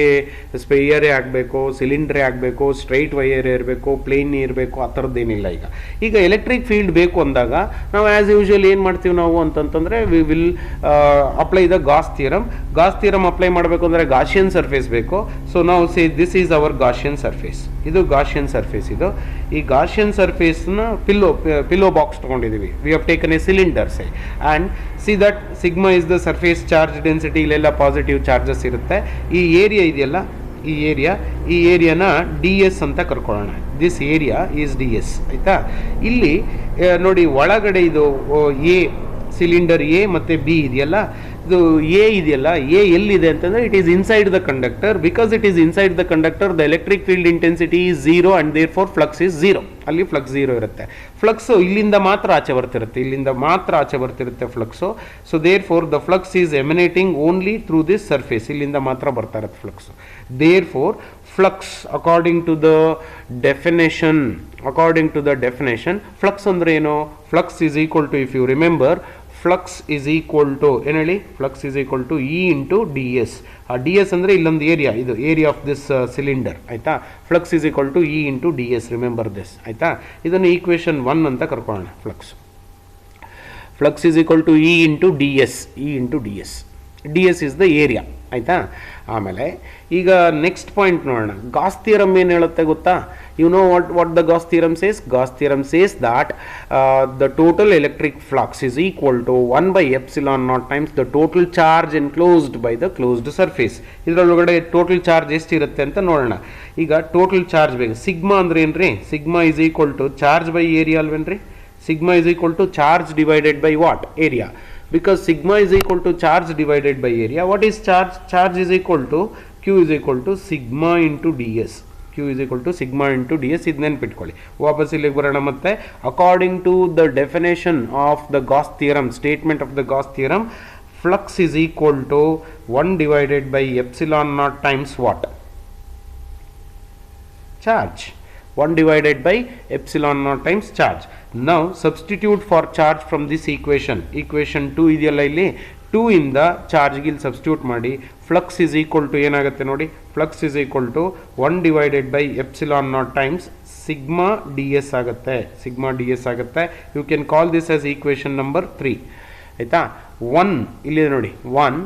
ಸ್ಪೇಯರೇ ಆಗಬೇಕು, ಸಿಲಿಂಡ್ರೇ ಆಗಬೇಕು, straight ವೈಯರೇ ಇರಬೇಕು, plane ಇರಬೇಕು, ಆ ಥರದ್ದೇನಿಲ್ಲ. ಈಗ ಎಲೆಕ್ಟ್ರಿಕ್ ಫೀಲ್ಡ್ ಬೇಕು ಅಂದಾಗ ನಾವು ಆ್ಯಸ್ ಯೂಶುವಲ್ ಏನು ಮಾಡ್ತೀವಿ ನಾವು ಅಂತಂತಂದರೆ, we will apply the Gauss theorem. Gauss theorem apply ಮಾಡಬೇಕು ಅಂದರೆ ಗಾಸಿಯನ್ ಸರ್ಫೇಸ್ ಬೇಕು. ಸೊ ನಾವು say this is our Gaussian surface. ಇದು ಗಾಸಿಯನ್ ಸರ್ಫೇಸ್. ಇದು ಈ ಗಾಸಿಯನ್ ಸರ್ಫೇಸ್ನ ಪಿಲ್ಲೋ ಬಾಕ್ಸ್ ತೊಗೊಂಡಿದ್ದೀವಿ. We have taken a cylinder say, and see that sigma is the surface charge density. ಇಲ್ಲೆಲ್ಲ ಪಾಸಿಟಿವ್ ಚಾರ್ಜಸ್ ಇರುತ್ತೆ. ಈ ಏರಿಯಾ ಇದೆಯಲ್ಲ, ಈ ಏರಿಯಾನ ಡಿ ಎಸ್ ಅಂತ ಕರ್ಕೊಳ್ಳೋಣ. This area is d s, ಆಯಿತಾ. ಇಲ್ಲಿ ನೋಡಿ, ಒಳಗಡೆ ಇದು ಎ ಸಿಲಿಂಡರ್ ಎ ಮತ್ತು ಬಿ ಇದೆಯಲ್ಲ, ಇದು ಎ ಇದೆಯಲ್ಲ, ಎ ಎಲ್ಲಿದೆ ಅಂತಂದರೆ it is inside the conductor. Because it is inside the conductor, the electric field intensity is 0 and therefore flux is 0. ಅಲ್ಲಿ ಫ್ಲಕ್ಸ್ 0 ಇರುತ್ತೆ. ಫ್ಲಕ್ಸು ಇಲ್ಲಿಂದ ಮಾತ್ರ ಆಚೆ ಬರ್ತಿರುತ್ತೆ, flux. So therefore the flux is emanating only through this surface. ಇಲ್ಲಿಂದ ಮಾತ್ರ ಬರ್ತಾ ಇರುತ್ತೆ flux. Therefore flux according to the definition, flux ಅಂದ್ರೆ ಏನು? Flux is equal to, if you remember, flux is equal to ಏನು ಹೇಳಿ? Flux is equal to E into d s. ಆ d s ಅಂದರೆ ಇಲ್ಲೊಂದು ಏರಿಯಾ, ಇದು area of this cylinder, ಆಯಿತಾ. Flux is equal to E into d s, remember this, ಆಯಿತಾ. ಇದನ್ನು equation 1 ಅಂತ ಕರ್ಕೊಳ್ಳೋಣ. Flux is equal to E into d s. D s is the area, ಆಯಿತಾ. ಆಮೇಲೆ ಈಗ ನೆಕ್ಸ್ಟ್ ಪಾಯಿಂಟ್ ನೋಡೋಣ. ಗಾಸ್ ಥಿಯರಮ್ ಏನು ಹೇಳುತ್ತೆ ಗೊತ್ತಾ? You know what the Gauss theorem says? Gauss theorem says that the total electric flux is equal to 1 by epsilon naught times the total charge enclosed by the closed surface. ಇದರೊಳಗಡೆ total charge ಎಷ್ಟಿರುತ್ತೆ ಅಂತ ನೋಡೋಣ. ಈಗ total charge ಬೇಕು. Sigma ಅಂದ್ರೆ ಏನ್ರಿ? Sigma is equal to charge by area ಅಲ್ವೇನ್ರಿ? Sigma is equal to charge divided by what? Area. Because sigma is equal to charge divided by area. What is charge? Charge is equal to Q is equal to sigma into ds. Q is equal to sigma into ds. ಇದು ನೆನ್ಪಿಟ್ಕೊಳ್ಳಿ. ವಾಪಸ್ ಇಲ್ಲಿಗೆ ಬರೋಣ ಮತ್ತೆ. According to the definition of the Gauss theorem, statement of the Gauss theorem, flux is equal to 1 divided by epsilon naught times what? Charge. 1 divided by epsilon naught times charge. Now substitute for charge from this equation. Equation 2 ಇದೆಯಲ್ಲ ಇಲ್ಲಿ, 2 ಇಂದ ಚಾರ್ಜ್ಗೆ ಇಲ್ಲಿ substitute ಮಾಡಿ. Flux is equal to ಏನಾಗುತ್ತೆ ನೋಡಿ? Flux is equal to 1 divided by epsilon naught times sigma D s ಆಗುತ್ತೆ. You can call this as equation number 3, ಆಯಿತಾ. 1 ಇಲ್ಲಿದೆ ನೋಡಿ, 1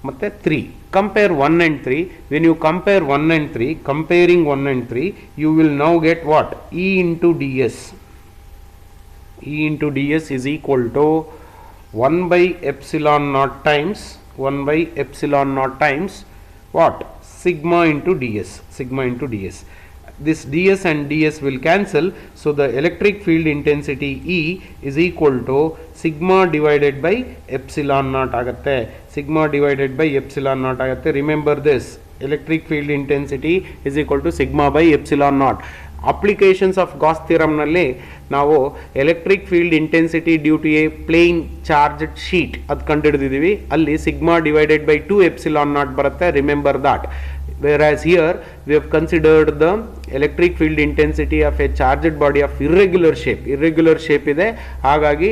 ಮತ್ತು 3. Compare 1 and 3. When you compare 1 and 3, comparing 1 and 3, you will now get what? E into ds. E into ds is equal to 1 by epsilon naught times what? Sigma into ds. This ds and ds will cancel, so the electric field intensity E is equal to sigma divided by epsilon naught ಆಗುತ್ತೆ. Sigma divided by epsilon naught ಆಗುತ್ತೆ. Remember this, electric field intensity is equal to sigma by epsilon naught. Applications of Gauss theorem ನಲ್ಲಿ ನಾವು electric field intensity due to a plane charged sheet ಅದು ಕಂಡುಹಿಡಿದಿದ್ದೀವಿ. ಅಲ್ಲಿ sigma divided by 2 epsilon naught ಬರುತ್ತೆ, remember that. Whereas here we have considered the electric field intensity of a charged body of irregular shape ಇದೆ. ಹಾಗಾಗಿ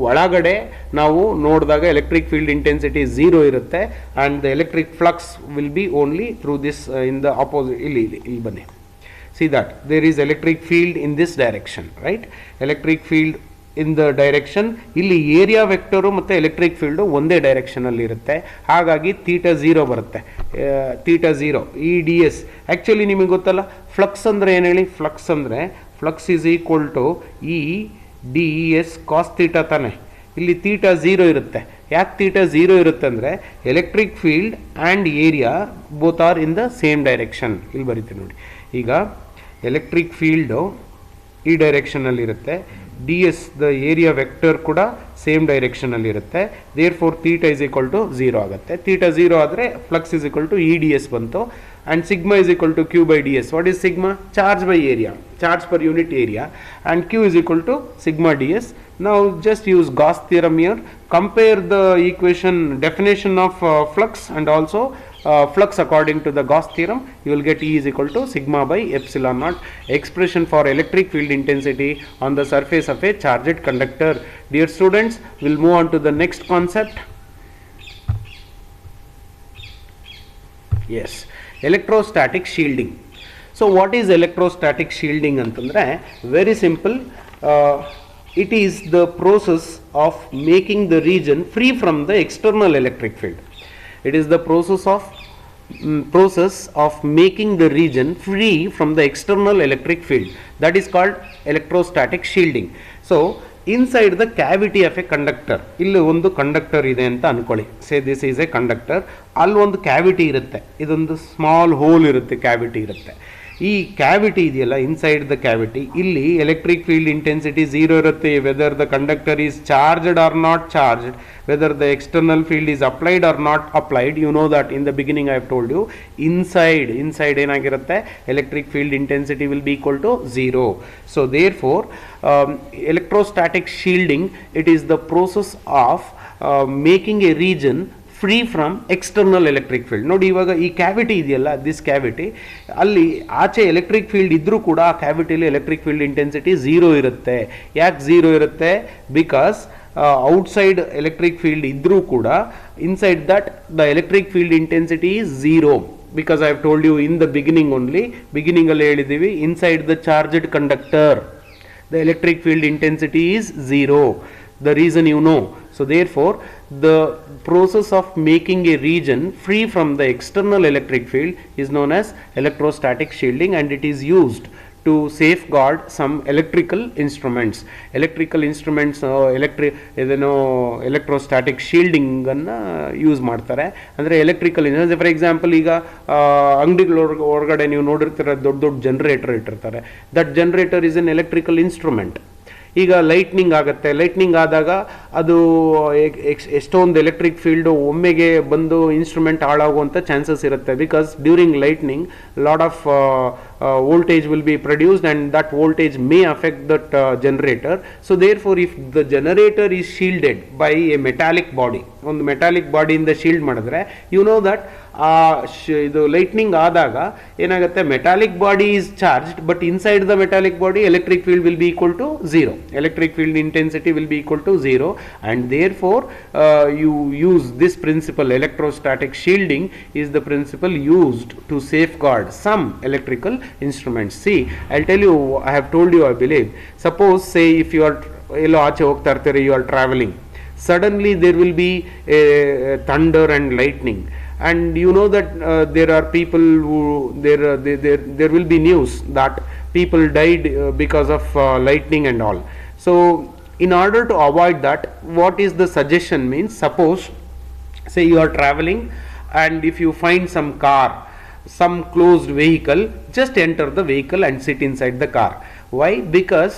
ಒಳಗಡೆ ನಾವು ನೋಡಿದಾಗ electric field intensity 0 ಇರುತ್ತೆ and the electric flux will be only through this in the opposite. ಇಲ್ಲಿ ಬನ್ನಿ, see that there is electric field in this direction, right? Electric field in the direction, ಇಲ್ಲಿ area vector ಮತ್ತು electric field ಒಂದೇ ಡೈರೆಕ್ಷನಲ್ಲಿ ಇರುತ್ತೆ. ಹಾಗಾಗಿ theta 0 ಬರುತ್ತೆ. Theta 0 E D S. Actually ನಿಮಗೆ ಗೊತ್ತಲ್ಲ ಫ್ಲಕ್ಸ್ ಅಂದರೆ ಏನು ಹೇಳಿ? ಫ್ಲಕ್ಸ್ ಅಂದರೆ flux is equal to E D S cos theta ತಾನೆ. ಇಲ್ಲಿ ಥೀಟಾ 0 ಇರುತ್ತೆ. ಯಾಕೆ ಥೀಟಾ 0 ಇರುತ್ತೆ ಅಂದರೆ electric field and area both are in the same direction. ಇಲ್ಲಿ ಬರೀತೀನಿ ನೋಡಿ. ಈಗ ಎಲೆಕ್ಟ್ರಿಕ್ ಫೀಲ್ಡು ಈ ಡೈರೆಕ್ಷನಲ್ಲಿ ಇರುತ್ತೆ, d s the area vector ಕೂಡ ಸೇಮ್ ಡೈರೆಕ್ಷನಲ್ಲಿ ಇರುತ್ತೆ. Therefore theta is equal to 0 ಆಗುತ್ತೆ. ಥೀಟಾ 0 ಆದರೆ flux is equal to E D s ಬಂತು. And sigma is equal to q by d s. What is sigma? Charge by area, charge per unit area. And Q is equal to sigma D S. Now just use Gauss theorem here. Compare the equation definition of flux and also flux according to the Gauss theorem. You will get E is equal to sigma by epsilon naught, expression for electric field intensity on the surface of a charged conductor. Dear students, we'll move on to the next concept. Yes, electrostatic shielding. So what is electrostatic shielding antandre? Very simple. It is the process of making the region free from the external electric field. It is the process of making the region free from the external electric field. That is called electrostatic shielding. So inside the cavity of a conductor, ಇಲ್ಲಿ ಒಂದು conductor ಇದೆ ಅಂತ ಅನ್ಕೊಳ್ಳಿ. ಸೇ this is A conductor. ಅಲ್ಲಿ ಒಂದು cavity ಇರುತ್ತೆ, ಇದೊಂದು small hole ಇರುತ್ತೆ, ಕ್ಯಾವಿಟಿ ಇರುತ್ತೆ. ಈ ಕ್ಯಾವಿಟಿ ಇದೆಯಲ್ಲ, ಇನ್ಸೈಡ್ ದ ಕ್ಯಾವಿಟಿ, ಇಲ್ಲಿ ಎಲೆಕ್ಟ್ರಿಕ್ ಫೀಲ್ಡ್ ಇಂಟೆನ್ಸಿಟಿ 0 ಇರುತ್ತೆ, whether the conductor is charged or not charged, whether the external field is applied or not applied. You know that in the beginning I have told you, inside ಏನಾಗಿರುತ್ತೆ, electric field intensity will be equal to 0. So therefore electrostatic shielding, it is the process of making a region free from external electric field. ನೋಡಿ, ಇವಾಗ ಈ cavity ಇದೆಯಲ್ಲ, this cavity, ಅಲ್ಲಿ ಆಚೆ electric field ಇದ್ದರೂ ಕೂಡ ಆ ಕ್ಯಾವಿಟಿಲಿ ಎಲೆಕ್ಟ್ರಿಕ್ ಫೀಲ್ಡ್ ಇಂಟೆನ್ಸಿಟಿ 0 ಇರುತ್ತೆ. ಯಾಕೆ 0 ಇರುತ್ತೆ? ಬಿಕಾಸ್ ಔಟ್ಸೈಡ್ ಎಲೆಕ್ಟ್ರಿಕ್ ಫೀಲ್ಡ್ ಇದ್ದರೂ ಕೂಡ inside that the electric field intensity is 0. Because I have told you in the beginning only, ಬಿಗಿನಿಂಗಲ್ಲಿ ಹೇಳಿದ್ದೀವಿ, inside the charged conductor the electric field intensity is 0. The reason you know. So therefore the process of making a region free from the external electric field is known as electrostatic shielding, and it is used to safeguard some electrical instruments. Electrostatic shielding ಅನ್ನು use ಮಾಡ್ತಾರೆ. ಅಂದರೆ electrical, for example ಈಗ ಅಂಗಡಿಗಳ ಹೊರಗಡೆ ನೀವು ನೋಡಿರ್ತೀರ, ದೊಡ್ಡ ದೊಡ್ಡ ಜನರೇಟರ್ ಇಟ್ಟಿರ್ತಾರೆ. That generator is N electrical instrument. ಈಗ ಲೈಟ್ನಿಂಗ್ ಆಗುತ್ತೆ, ಲೈಟ್ನಿಂಗ್ ಆದಾಗ ಅದು ಎಷ್ಟೊಂದು ಎಲೆಕ್ಟ್ರಿಕ್ ಫೀಲ್ಡು ಒಮ್ಮೆಗೆ ಬಂದು ಇನ್ಸ್ಟ್ರೂಮೆಂಟ್ ಹಾಳಾಗುವಂಥ ಚಾನ್ಸಸ್ ಇರುತ್ತೆ. Because during lightning lot of voltage will be produced and that voltage may affect that generator. So therefore if the generator is shielded by a metallic body, ಒಂದು metallic ಬಾಡಿಯಿಂದ shield ಮಾಡಿದ್ರೆ, you know that ಇದು lightning ಆದಾಗ ಏನಾಗುತ್ತೆ, metallic body is charged, but inside the metallic body electric field will be equal to 0. Electric field intensity will be equal to 0, and therefore you use this principle, electrostatic shielding is the principle used to safeguard some electrical instruments. See, I'll tell you, I have told you, I believe, suppose say if you are ಎಲ್ಲೋ ಆಚೆ ಹೋಗ್ತಾ ಇರ್ತೀರಿ, you are traveling, suddenly there will be a thunder and lightning, and you know that there are people who there will be news that people died because of lightning and all. So in order to avoid that, what is the suggestion means, suppose say you are traveling and if you find some car, some closed vehicle, just enter the vehicle and sit inside the car. Why? Because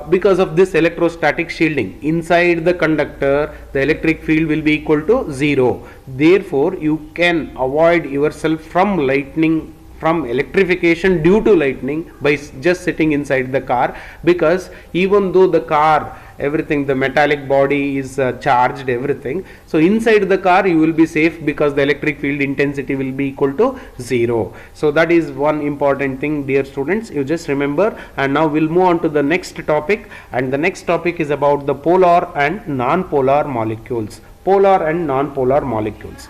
because of this electrostatic shielding. Inside the conductor, the electric field will be equal to 0. Therefore, you can avoid yourself from lightning, from electrification due to lightning, by just sitting inside the car, because even though the car, everything, the metallic body is charged, everything, so inside the car you will be safe because the electric field intensity will be equal to 0. So that is one important thing, dear students, you just remember. And now we'll move on to the next topic, and the next topic is about the polar and non-polar molecules. Polar and non-polar molecules.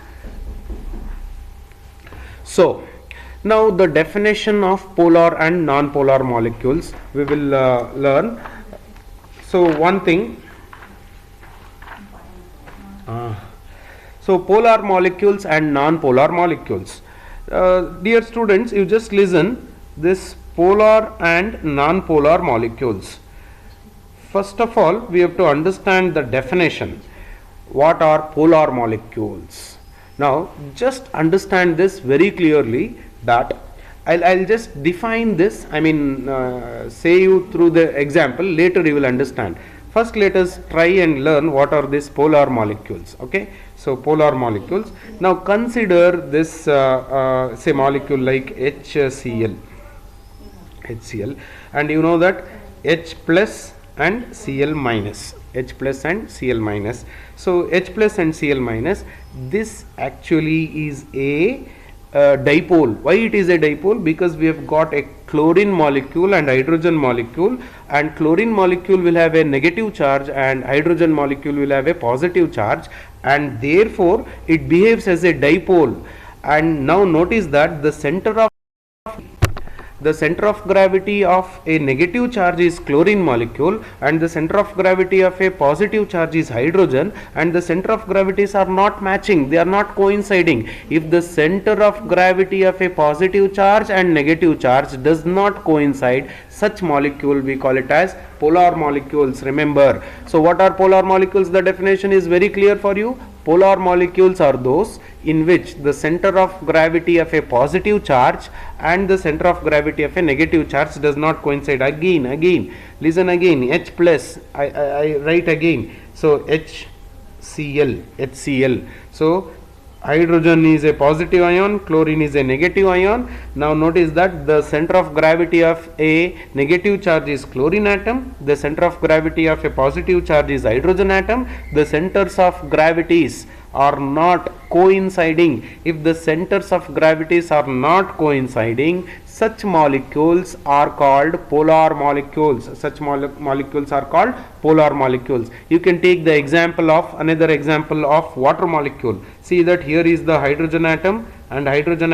So now the definition of polar and non-polar molecules we will learn. So one thing, so polar molecules and non-polar molecules. Dear students, you just listen this polar and non-polar molecules. First of all, we have to understand the definition. What are polar molecules? Now just understand this very clearly, that I'll just define this, I mean say you through the example, later you will understand. First let us try and learn what are these polar molecules. Okay, so polar molecules. Now consider this say molecule like HCl, and you know that H plus and Cl minus, H plus and Cl minus. So H plus and Cl minus, this actually is a dipole. Why it is a dipole? Because we have got a chlorine molecule and hydrogen molecule, and chlorine molecule will have a negative charge and hydrogen molecule will have a positive charge, and therefore it behaves as a dipole. And now notice that the center of gravity of a negative charge is chlorine molecule, and the center of gravity of a positive charge is hydrogen, and the center of gravities are not matching, they are not coinciding. If the center of gravity of a positive charge and negative charge does not coincide, such molecule we call it as polar molecules. Remember, so what are polar molecules? The definition is very clear for you. Polar molecules are those in which the center of gravity of a positive charge and the center of gravity of a negative charge does not coincide. Again, listen again. H plus, I write again. So HCl. So hydrogen is a positive ion, chlorine is a negative ion. Now notice that the center of gravity of a negative charge is chlorine atom, the center of gravity of a positive charge is hydrogen atom. The centers of gravities are not coinciding. If the centers of gravities are not coinciding, such molecules are called polar molecules. Such molecules are called polar molecules. You can take the example of, another example of water molecule. See that here is the hydrogen atom and oxygen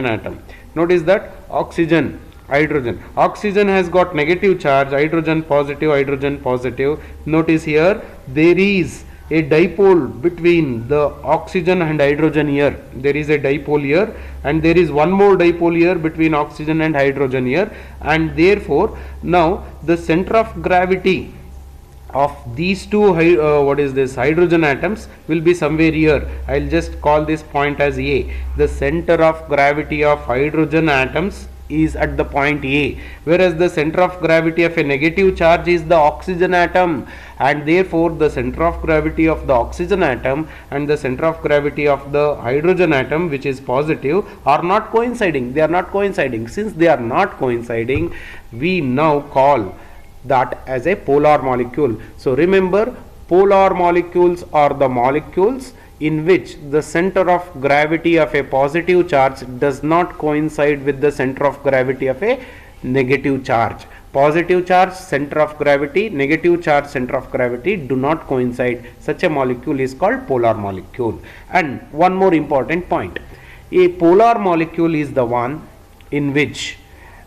atom. Notice that oxygen, oxygen has got negative charge, hydrogen positive. Notice here there is a dipole between the oxygen and hydrogen here. There is a dipole here, and there is one more dipole here between oxygen and hydrogen here, and therefore now the center of gravity of these two hydrogen atoms will be somewhere here. I'll just call this point as A. The center of gravity of hydrogen atoms is at the point A, whereas the center of gravity of a negative charge is the oxygen atom, and therefore the center of gravity of the oxygen atom and the center of gravity of the hydrogen atom, which is positive, are not coinciding. They are not coinciding. Since they are not coinciding, we now call that as a polar molecule. So remember, polar molecules are the molecules in which the center of gravity of a positive charge does not coincide with the center of gravity of a negative charge. Positive charge center of gravity, negative charge center of gravity do not coincide. Such a molecule is called polar molecule. And one more important point, a polar molecule is the one in which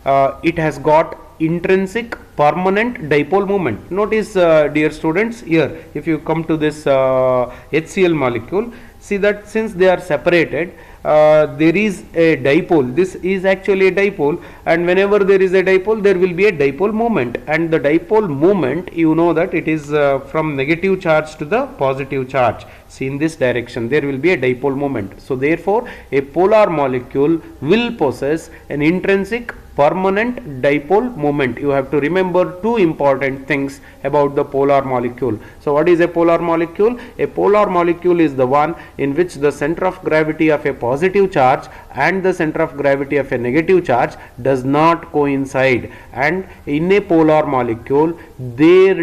it has got intrinsic permanent dipole moment. Notice dear students, here if you come to this HCl molecule, see that since they are separated, there is a dipole. This is actually a dipole, and whenever there is a dipole, there will be a dipole moment, and the dipole moment, you know that it is from negative charge to the positive charge. See, in this direction there will be a dipole moment. So therefore a polar molecule will possess an intrinsic permanent dipole moment. You have to remember two important things about the polar molecule. So what is a polar molecule? A polar molecule is the one in which the center of gravity of a positive charge and the center of gravity of a negative charge does not coincide, and in a polar molecule there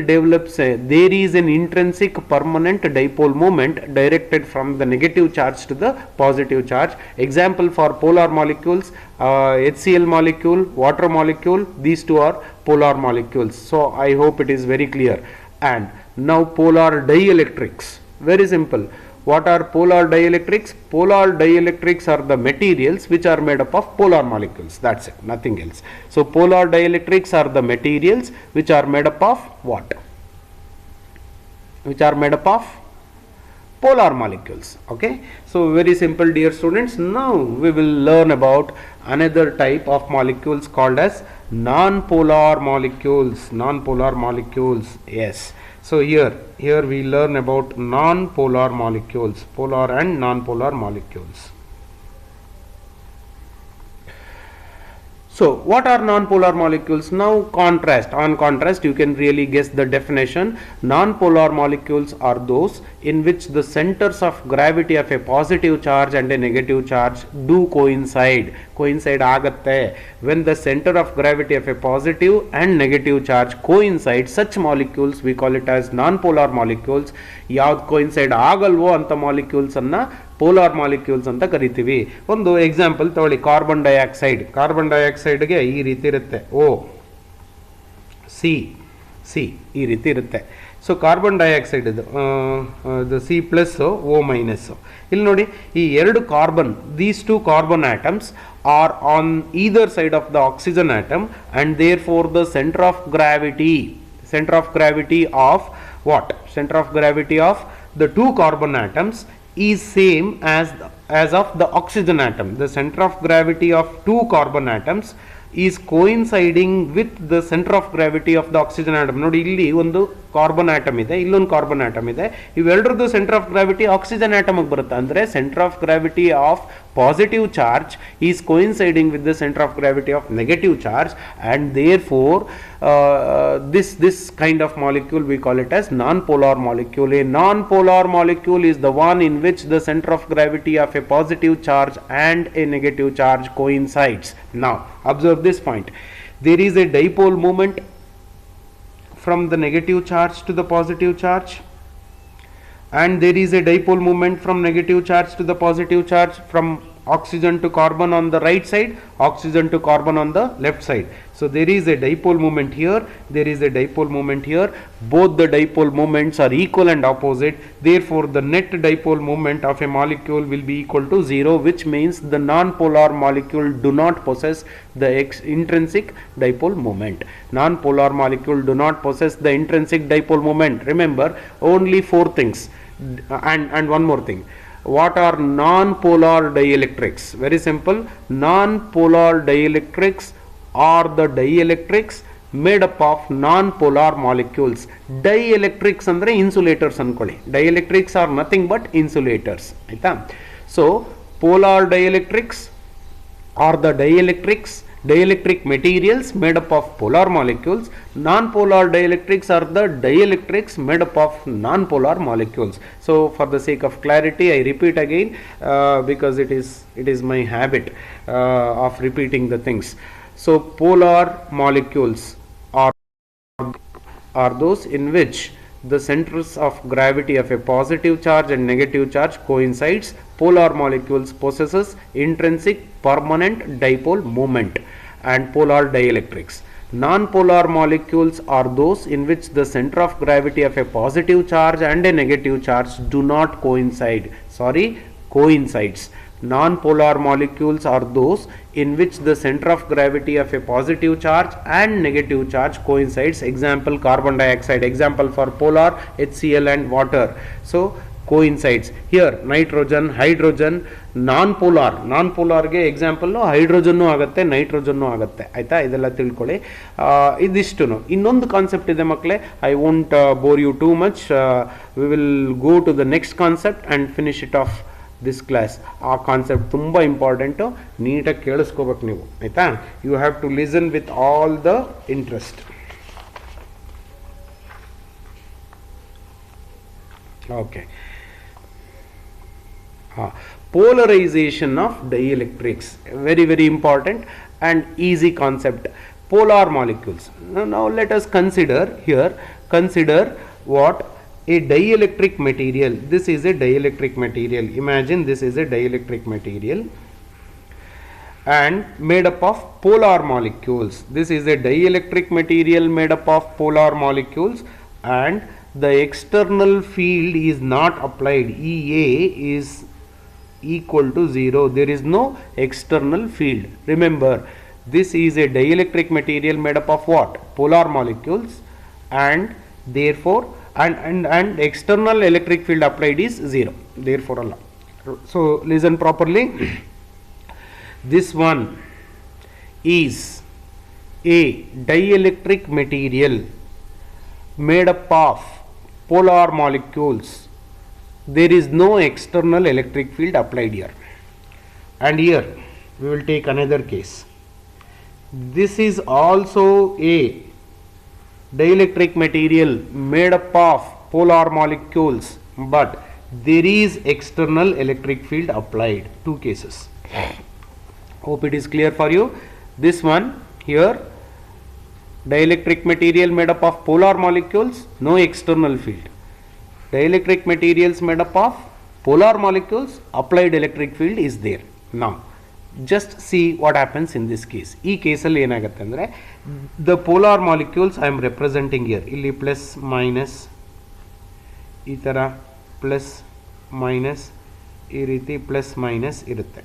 is an intrinsic permanent dipole moment directed from the negative charge to the positive charge. Example for polar molecules, HCl molecule, water molecule, these two are polar molecules. So I hope it is very clear. And now polar dielectrics, very simple. What are polar dielectrics? Polar dielectrics are the materials which are made up of polar molecules. That's it, nothing else. So polar dielectrics are the materials which are made up of what? Which are made up of polar molecules. Okay, so very simple, dear students. Now we will learn about another type of molecules called as non-polar molecules. Non-polar molecules, yes. So here we learn about non-polar molecules, polar and non-polar molecules. So what are non-polar molecules? Now on contrast you can really guess the definition. Non-polar molecules are those in which the centers of gravity of a positive charge and a negative charge do coincide agatte. When the center of gravity of a positive and negative charge coincide, such molecules we call it as non-polar molecules. ಯಾವ್ದು coincide ಆಗಲ್ವೋ ಅಂತ molecules ಅನ್ನ polar molecules ಅಂತ ಕರಿತೀವಿ. ಒಂದು example ತಗೊಳ್ಳಿ, carbon ಡೈಆಕ್ಸೈಡ್ಗೆ ಈ ರೀತಿ ಇರುತ್ತೆ, O C ಈ ರೀತಿ ಇರುತ್ತೆ. ಸೊ ಕಾರ್ಬನ್ ಡೈಆಕ್ಸೈಡ್ ಇದು C ಪ್ಲಸ್ O ಮೈನಸ್. ಇಲ್ಲಿ ನೋಡಿ, ಈ ಎರಡು carbon, these two carbon atoms are on either side of the oxygen atom, and therefore the center of gravity of what? Center of gravity of the two carbon atoms is same as of the oxygen atom. The center of gravity of two carbon atoms is coinciding with the center of gravity of the oxygen atom. ನೋಡಿ, ಇಲ್ಲಿ ಒಂದು carbon atom ಇದೆ, ಇಲ್ಲೊಂದು carbon atom ಇದೆ. ಇವೆರಡರದ್ದು centre of gravity oxygen atom ಬರುತ್ತೆ. ಅಂದರೆ centre of gravity of positive charge is coinciding with the center of gravity of negative charge, and therefore this kind of molecule we call it as non-polar molecule. A non-polar molecule is the one in which the center of gravity of a positive charge and a negative charge coincides. Now observe this point. There is a dipole moment from the negative charge to the positive charge, and there is a dipole moment from negative charge to the positive charge, from oxygen to carbon on the right side, oxygen to carbon on the left side. So there is a dipole moment here, there is a dipole moment here. Both the dipole moments are equal and opposite. Therefore the net dipole moment of a molecule will be equal to 0, which means the non-polar molecule do not possess the intrinsic dipole moment. Non-polar molecule do not possess the intrinsic dipole moment. Remember, only four things. And one more thing. What are non-polar dielectrics? Very simple. Non-polar dielectrics are the dielectrics made up of non-polar molecules. Dielectrics andre insulators ಅನ್ಕೊಳ್ಳಿ. Dielectrics are nothing but insulators. ಆಯ್ತಾ? So polar dielectrics are the dielectric materials made up of polar molecules. Non-polar dielectrics are the dielectrics made up of non-polar molecules. So for the sake of clarity I repeat again, because it is my habit of repeating the things. So polar molecules are those in which the centers of gravity of a positive charge and negative charge coincides. Polar molecules possesses intrinsic permanent dipole moment and polar dielectrics. Non-polar molecules are those in which the center of gravity of a positive charge and a negative charge do not coincides. Non-polar molecules are those in which the center of gravity of a positive charge and negative charge coincides. Example, carbon dioxide. Example for polar, HCl and water. So coincides. Here nitrogen, hydrogen, non-polar ಗೆ example hydrogen ಆಗುತ್ತೆ, nitrogen ಆಗುತ್ತೆ. ಆಯ್ತಾ? ಇದೆಲ್ಲ ತಿಳ್ಕೊಳ್ಳಿ. ಇದಿಷ್ಟು. ಇನ್ನೊಂದು concept ಇದೆ ಮಕ್ಕಳೇ, I won't bore you too much. We will go to the next concept and finish it off this class. ಆ ಕಾನ್ಸೆಪ್ಟ್ ತುಂಬ ಇಂಪಾರ್ಟೆಂಟು, ನೀಟಾಗಿ ಕೇಳಿಸ್ಕೋಬೇಕು ನೀವು, ಆಯಿತಾ. You have to listen with all the interest. Okay. Polarization of dielectrics, very important and easy concept. Polar molecules. Now let us consider what a dielectric material. This is a dielectric material. Imagine this is a dielectric material and made up of polar molecules. This is a dielectric material made up of polar molecules, and the external field is not applied. EA is equal to 0. There is no external field. Remember, this is a dielectric material made up of what? Polar molecules, and therefore and external electric field applied is 0. Therefore Allah. So listen properly. This one is a dielectric material made up of polar molecules. There is no external electric field applied here. And here we will take another case. This is also a dielectric material made up of polar molecules, but there is external electric field applied. Two cases. Hope it is clear for you. This one here, dielectric material made up of polar molecules, no external field. Dielectric materials made up of polar molecules, applied electric field is there. Now just see what happens in this case. ಈ ಕೇಸಲ್ಲಿ ಏನಾಗುತ್ತೆ ಅಂದರೆ, the polar molecules I am representing here, ಇಲ್ಲಿ plus minus, ಈ ಥರ plus minus, ಈ ರೀತಿ plus minus ಇರುತ್ತೆ,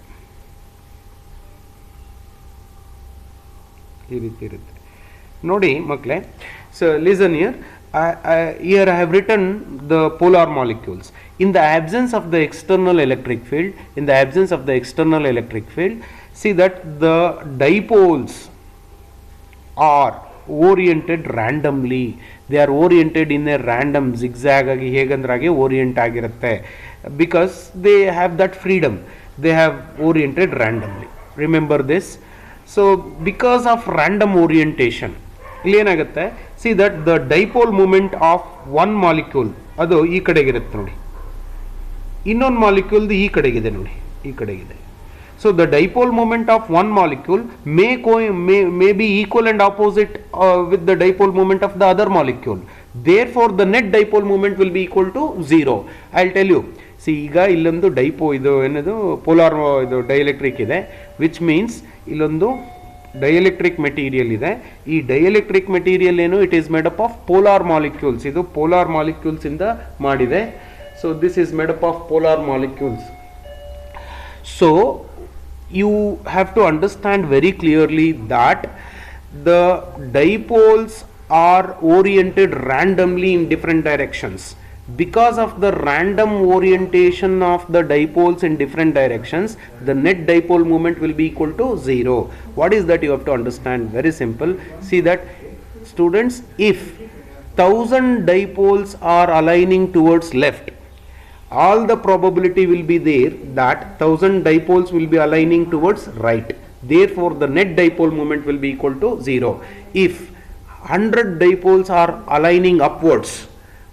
ಈ ರೀತಿ ಇರುತ್ತೆ ನೋಡಿ ಮಕ್ಕಳೇ. So listen here. Here I have written the polar molecules. In the absence of the external electric field, see that the dipoles are oriented randomly. They are oriented in a random zigzag agi hegandrage orient agirutte, because they have that freedom. They have oriented randomly. Remember this. So because of random orientation, ಏನಾಗುತ್ತೆ, see that the dipole moment of one molecule ಅದು ಈ ಕಡೆಗಿರುತ್ತೆ ನೋಡಿ, ಇನ್ನೊಂದು molecule ಈ ಕಡೆಗಿದೆ ನೋಡಿ, ಈ ಕಡೆಗಿದೆ. So the dipole moment of one molecule may be equal and opposite with the dipole moment of the other molecule. Therefore the net dipole moment will be equal to 0. I'll tell you. See, ಈಗ ಇಲ್ಲೊಂದು ಇದು ಏನದು polar ಇದು dielectric ಇದೆ, which means ಇಲ್ಲೊಂದು dielectric material ಇದೆ. ಈ dielectric material ಏನು, it is made up of polar molecules. ಇದು ಪೋಲಾರ್ ಮಾಲಿಕ್ಯೂಲ್ಸ್ ಇಂದ ಮಾಡಿದೆ. So this is made up of polar molecules. So you have to understand very clearly that the dipoles are oriented randomly in different directions. Because of the random orientation of the dipoles in different directions, the net dipole moment will be equal to 0. What is that? You have to understand. Very simple. See that, students, if 1000 dipoles are aligning towards left, all the probability will be there that 1000 dipoles will be aligning towards right. Therefore the net dipole moment will be equal to 0. If 100 dipoles are aligning upwards,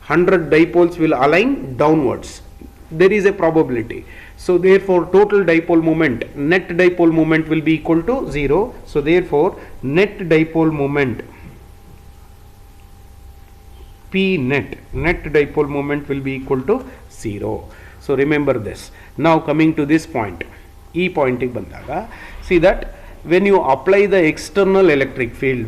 100 dipoles will align downwards. There is a probability. So therefore total dipole moment, net dipole moment will be equal to 0. So therefore net dipole moment, P net dipole moment will be equal to 0. So remember this. Now coming to this point, E point ಗೆ ಬಂದಾಗ, see that when you apply the external electric field,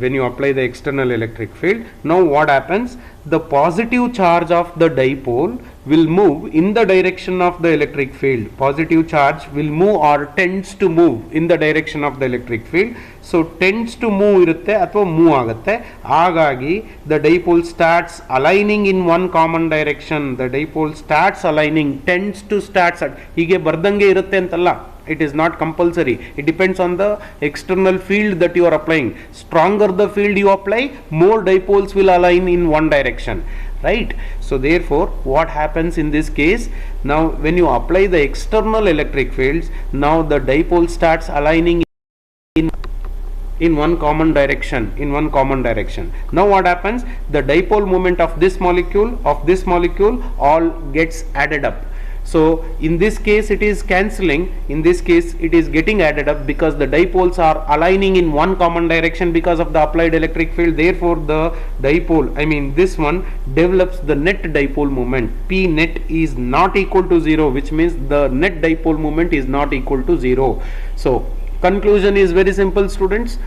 now what happens, the positive charge of the dipole will move in the direction of the electric field. Positive charge will move or tends to move in the direction of the electric field. So tends to move irutte athwa move agutte. Hagagi the dipole starts aligning in one common direction. The dipole starts aligning, tends to starts at hige bardange irutte antalla. It is not compulsory. It depends on the external field that you are applying. Stronger the field you apply, more dipoles will align in one direction. right? So therefore what happens in this case, now when you apply the external electric fields, now the dipole starts aligning in one common direction, now what happens, the dipole moment of this molecule all gets added up. So in this case it is cancelling, in this case it is getting added up, because the dipoles are aligning in one common direction because of the applied electric field. Therefore the dipole, I mean this one, develops the net dipole moment. P net is not equal to 0, which means the net dipole moment is not equal to 0. So conclusion is very simple, students.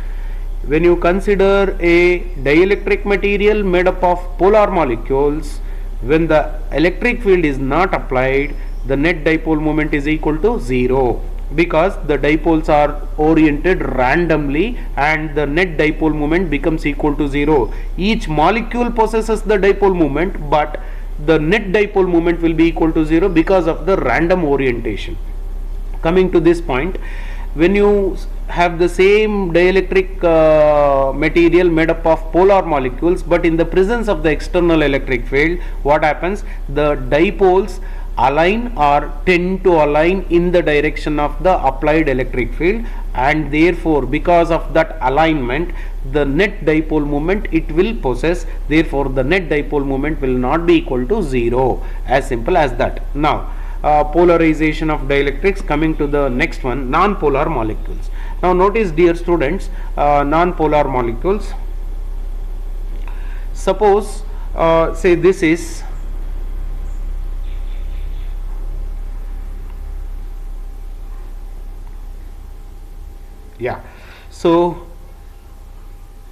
When you consider a dielectric material made up of polar molecules, when the electric field is not applied, the net dipole moment is equal to 0, because the dipoles are oriented randomly and the net dipole moment becomes equal to 0. Each molecule possesses the dipole moment, but the net dipole moment will be equal to 0 because of the random orientation. Coming to this point, when you have the same dielectric material made up of polar molecules, but in the presence of the external electric field, what happens, the dipoles align or tend to align in the direction of the applied electric field, and therefore because of that alignment the net dipole moment it will possess, therefore the net dipole moment will not be equal to 0. As simple as that. Now polarization of dielectrics. Coming to the next one, non-polar molecules. Now notice, dear students, non-polar molecules, suppose say this is so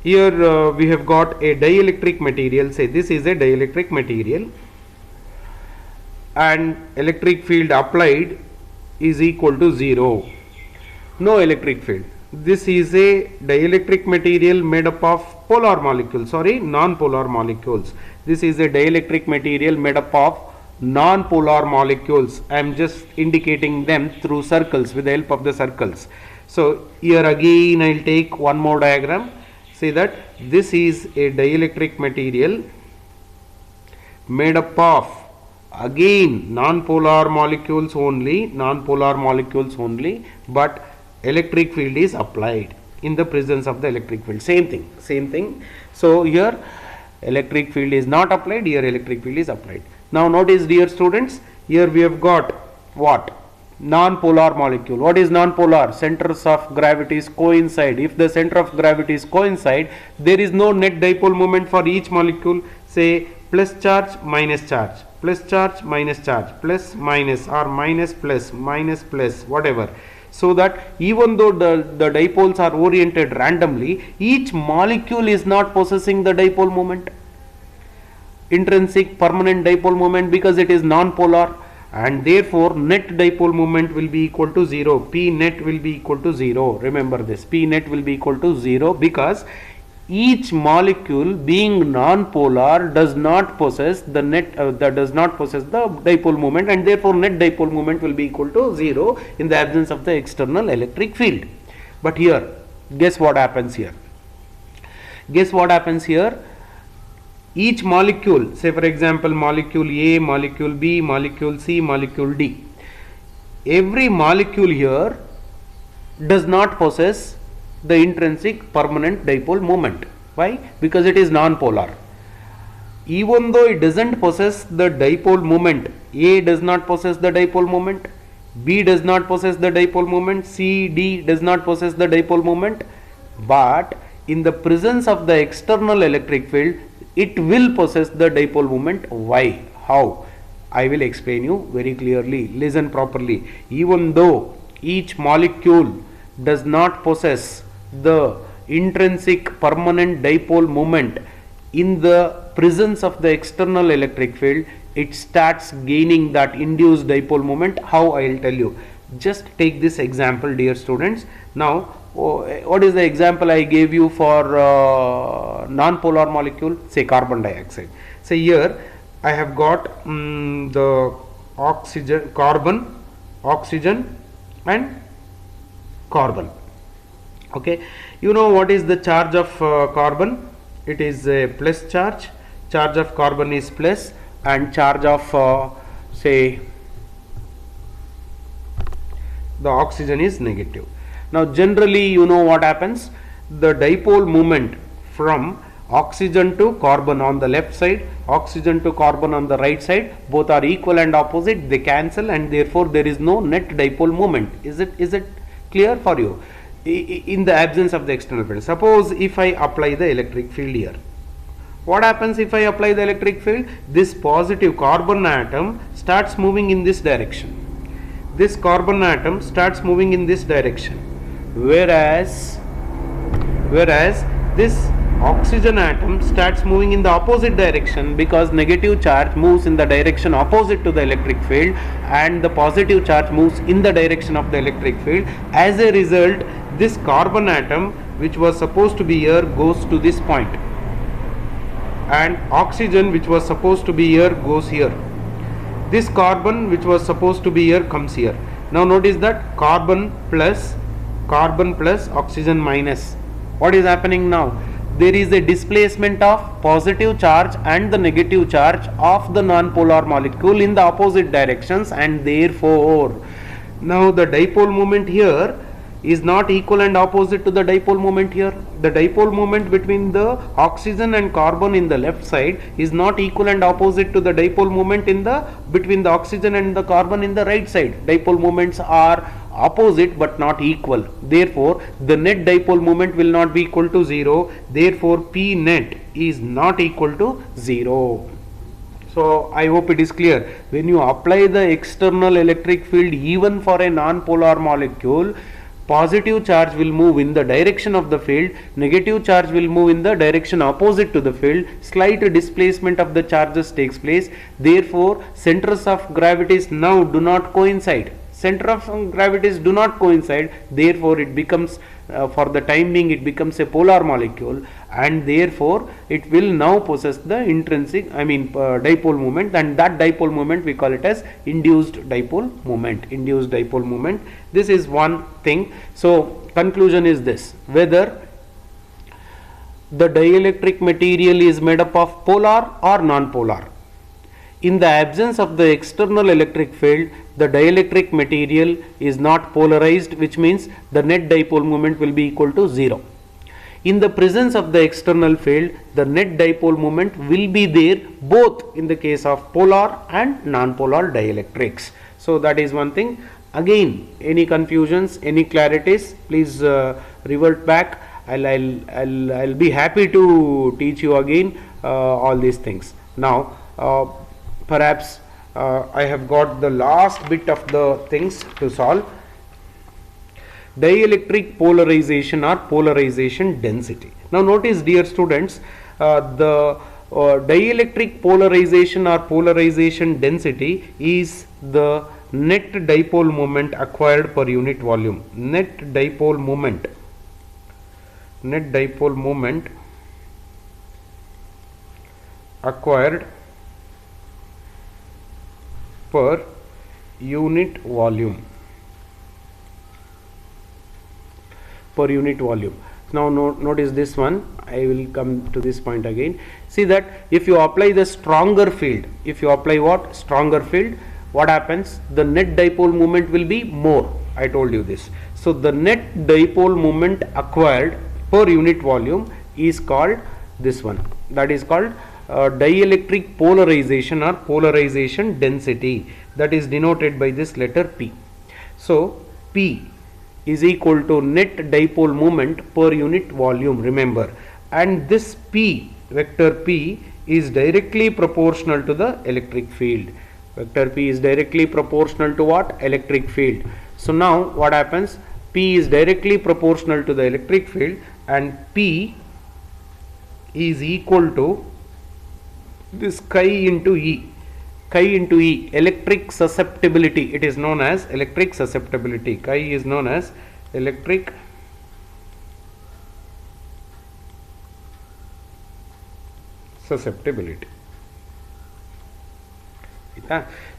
here we have got a dielectric material, say this is a dielectric material, and electric field applied is equal to 0, no electric field. This is a dielectric material made up of polar molecules, non-polar molecules. This is a dielectric material made up of non-polar molecules. I am just indicating them through circles, with the help of the circles. So here again I will take one more diagram. Say that this is a dielectric material made up of, again, non-polar molecules only, but electric field is applied in the presence of the electric field. Same thing. So here electric field is not applied, here electric field is applied. Now notice, dear students, here we have got what? Non-polar molecule. What is non-polar? Centers of gravities coincide. If the center of gravities coincide, there is no net dipole moment for each molecule. Say plus charge, minus charge, plus charge, minus charge, plus minus, or minus plus, whatever. So that even though the dipoles are oriented randomly, each molecule is not possessing the dipole moment, intrinsic permanent dipole moment, because it is non-polar, and therefore net dipole moment will be equal to 0. P net will be equal to 0. Remember this, P net will be equal to 0, because each molecule being non-polar does not possess the dipole moment, and therefore net dipole moment will be equal to 0 in the absence of the external electric field. But here, guess what happens here? Each molecule, say for example molecule A, molecule B, molecule C, molecule D, every molecule here does not possess the intrinsic permanent dipole moment. Why? Because it is non-polar. Even though it doesn't possess the dipole moment, A does not possess the dipole moment, B does not possess the dipole moment, C, D does not possess the dipole moment, but in the presence of the external electric field, it will possess the dipole moment. Why? How? I will explain you very clearly. Listen properly. Even though each molecule does not possess the intrinsic permanent dipole moment, in the presence of the external electric field, it starts gaining that induced dipole moment. How? I will tell you. Just take this example, dear students. Now what is the example I gave you for non-polar molecule? Say carbon dioxide. Say here I have got the carbon, oxygen and carbon. Okay, you know what is the charge of carbon? It is a plus charge. charge of carbon is plus and charge of say the oxygen is negative. Now generally you know what happens, the dipole moment from oxygen to carbon on the left side, oxygen to carbon on the right side, both are equal and opposite, they cancel, and therefore there is no net dipole moment. Is it clear for you? In the absence of the external field. Suppose if I apply the electric field here, what happens if I apply the electric field? This positive carbon atom starts moving in this direction. This carbon atom starts moving in this direction, whereas this oxygen atom starts moving in the opposite direction, because negative charge moves in the direction opposite to the electric field and the positive charge moves in the direction of the electric field. As a result, this carbon atom which was supposed to be here goes to this point, and oxygen which was supposed to be here goes here. This carbon which was supposed to be here comes here. Now notice that carbon plus oxygen minus. What is happening now? There is a displacement of positive charge and the negative charge of the non-polar molecule in the opposite directions, and therefore now the dipole moment here is not equal and opposite to the dipole moment here. The dipole moment between the oxygen and carbon in the left side is not equal and opposite to the dipole moment between the oxygen and the carbon in the right side. Dipole moments are opposite but not equal. Therefore, the net dipole moment will not be equal to 0. Therefore, P net is not equal to 0. So I hope it is clear. When you apply the external electric field even for a non-polar molecule, positive charge will move in the direction of the field, negative charge will move in the direction opposite to the field, slight displacement of the charges takes place. Therefore, centers of gravities now do not coincide. Center of gravities do not coincide, therefore it becomes for the time being it becomes a polar molecule, and therefore it will now possess the intrinsic dipole moment, and that dipole moment we call it as induced dipole moment. This is one thing. So conclusion is this: whether the dielectric material is made up of polar or non-polar, in the absence of the external electric field, the dielectric material is not polarized, which means the net dipole moment will be equal to 0. In the presence of the external field, the net dipole moment will be there both in the case of polar and non-polar dielectrics. So that is one thing. Again, any confusions, any clarities, please revert back. I'll be happy to teach you again all these things. Now, perhaps I have got the last bit of the things to solve. Dielectric polarization or polarization density. Now notice, dear students, the dielectric polarization or polarization density is the net dipole moment acquired per unit volume. Net dipole moment acquired per unit volume. Now notice this one. I will come to this point again. See that if you apply the stronger field, what happens? The net dipole moment will be more. I told you this. So the net dipole moment acquired per unit volume is called this one. That is called dielectric polarization or polarization density, that is denoted by this letter P. So P is equal to net dipole moment per unit volume, remember, and this P, vector P, is directly proportional to the electric field. Vector P is directly proportional to what? Electric field. So now what happens? P is directly proportional to the electric field, and P is equal to this chi into E, electric susceptibility. It is known as electric susceptibility. Chi is known as electric susceptibility.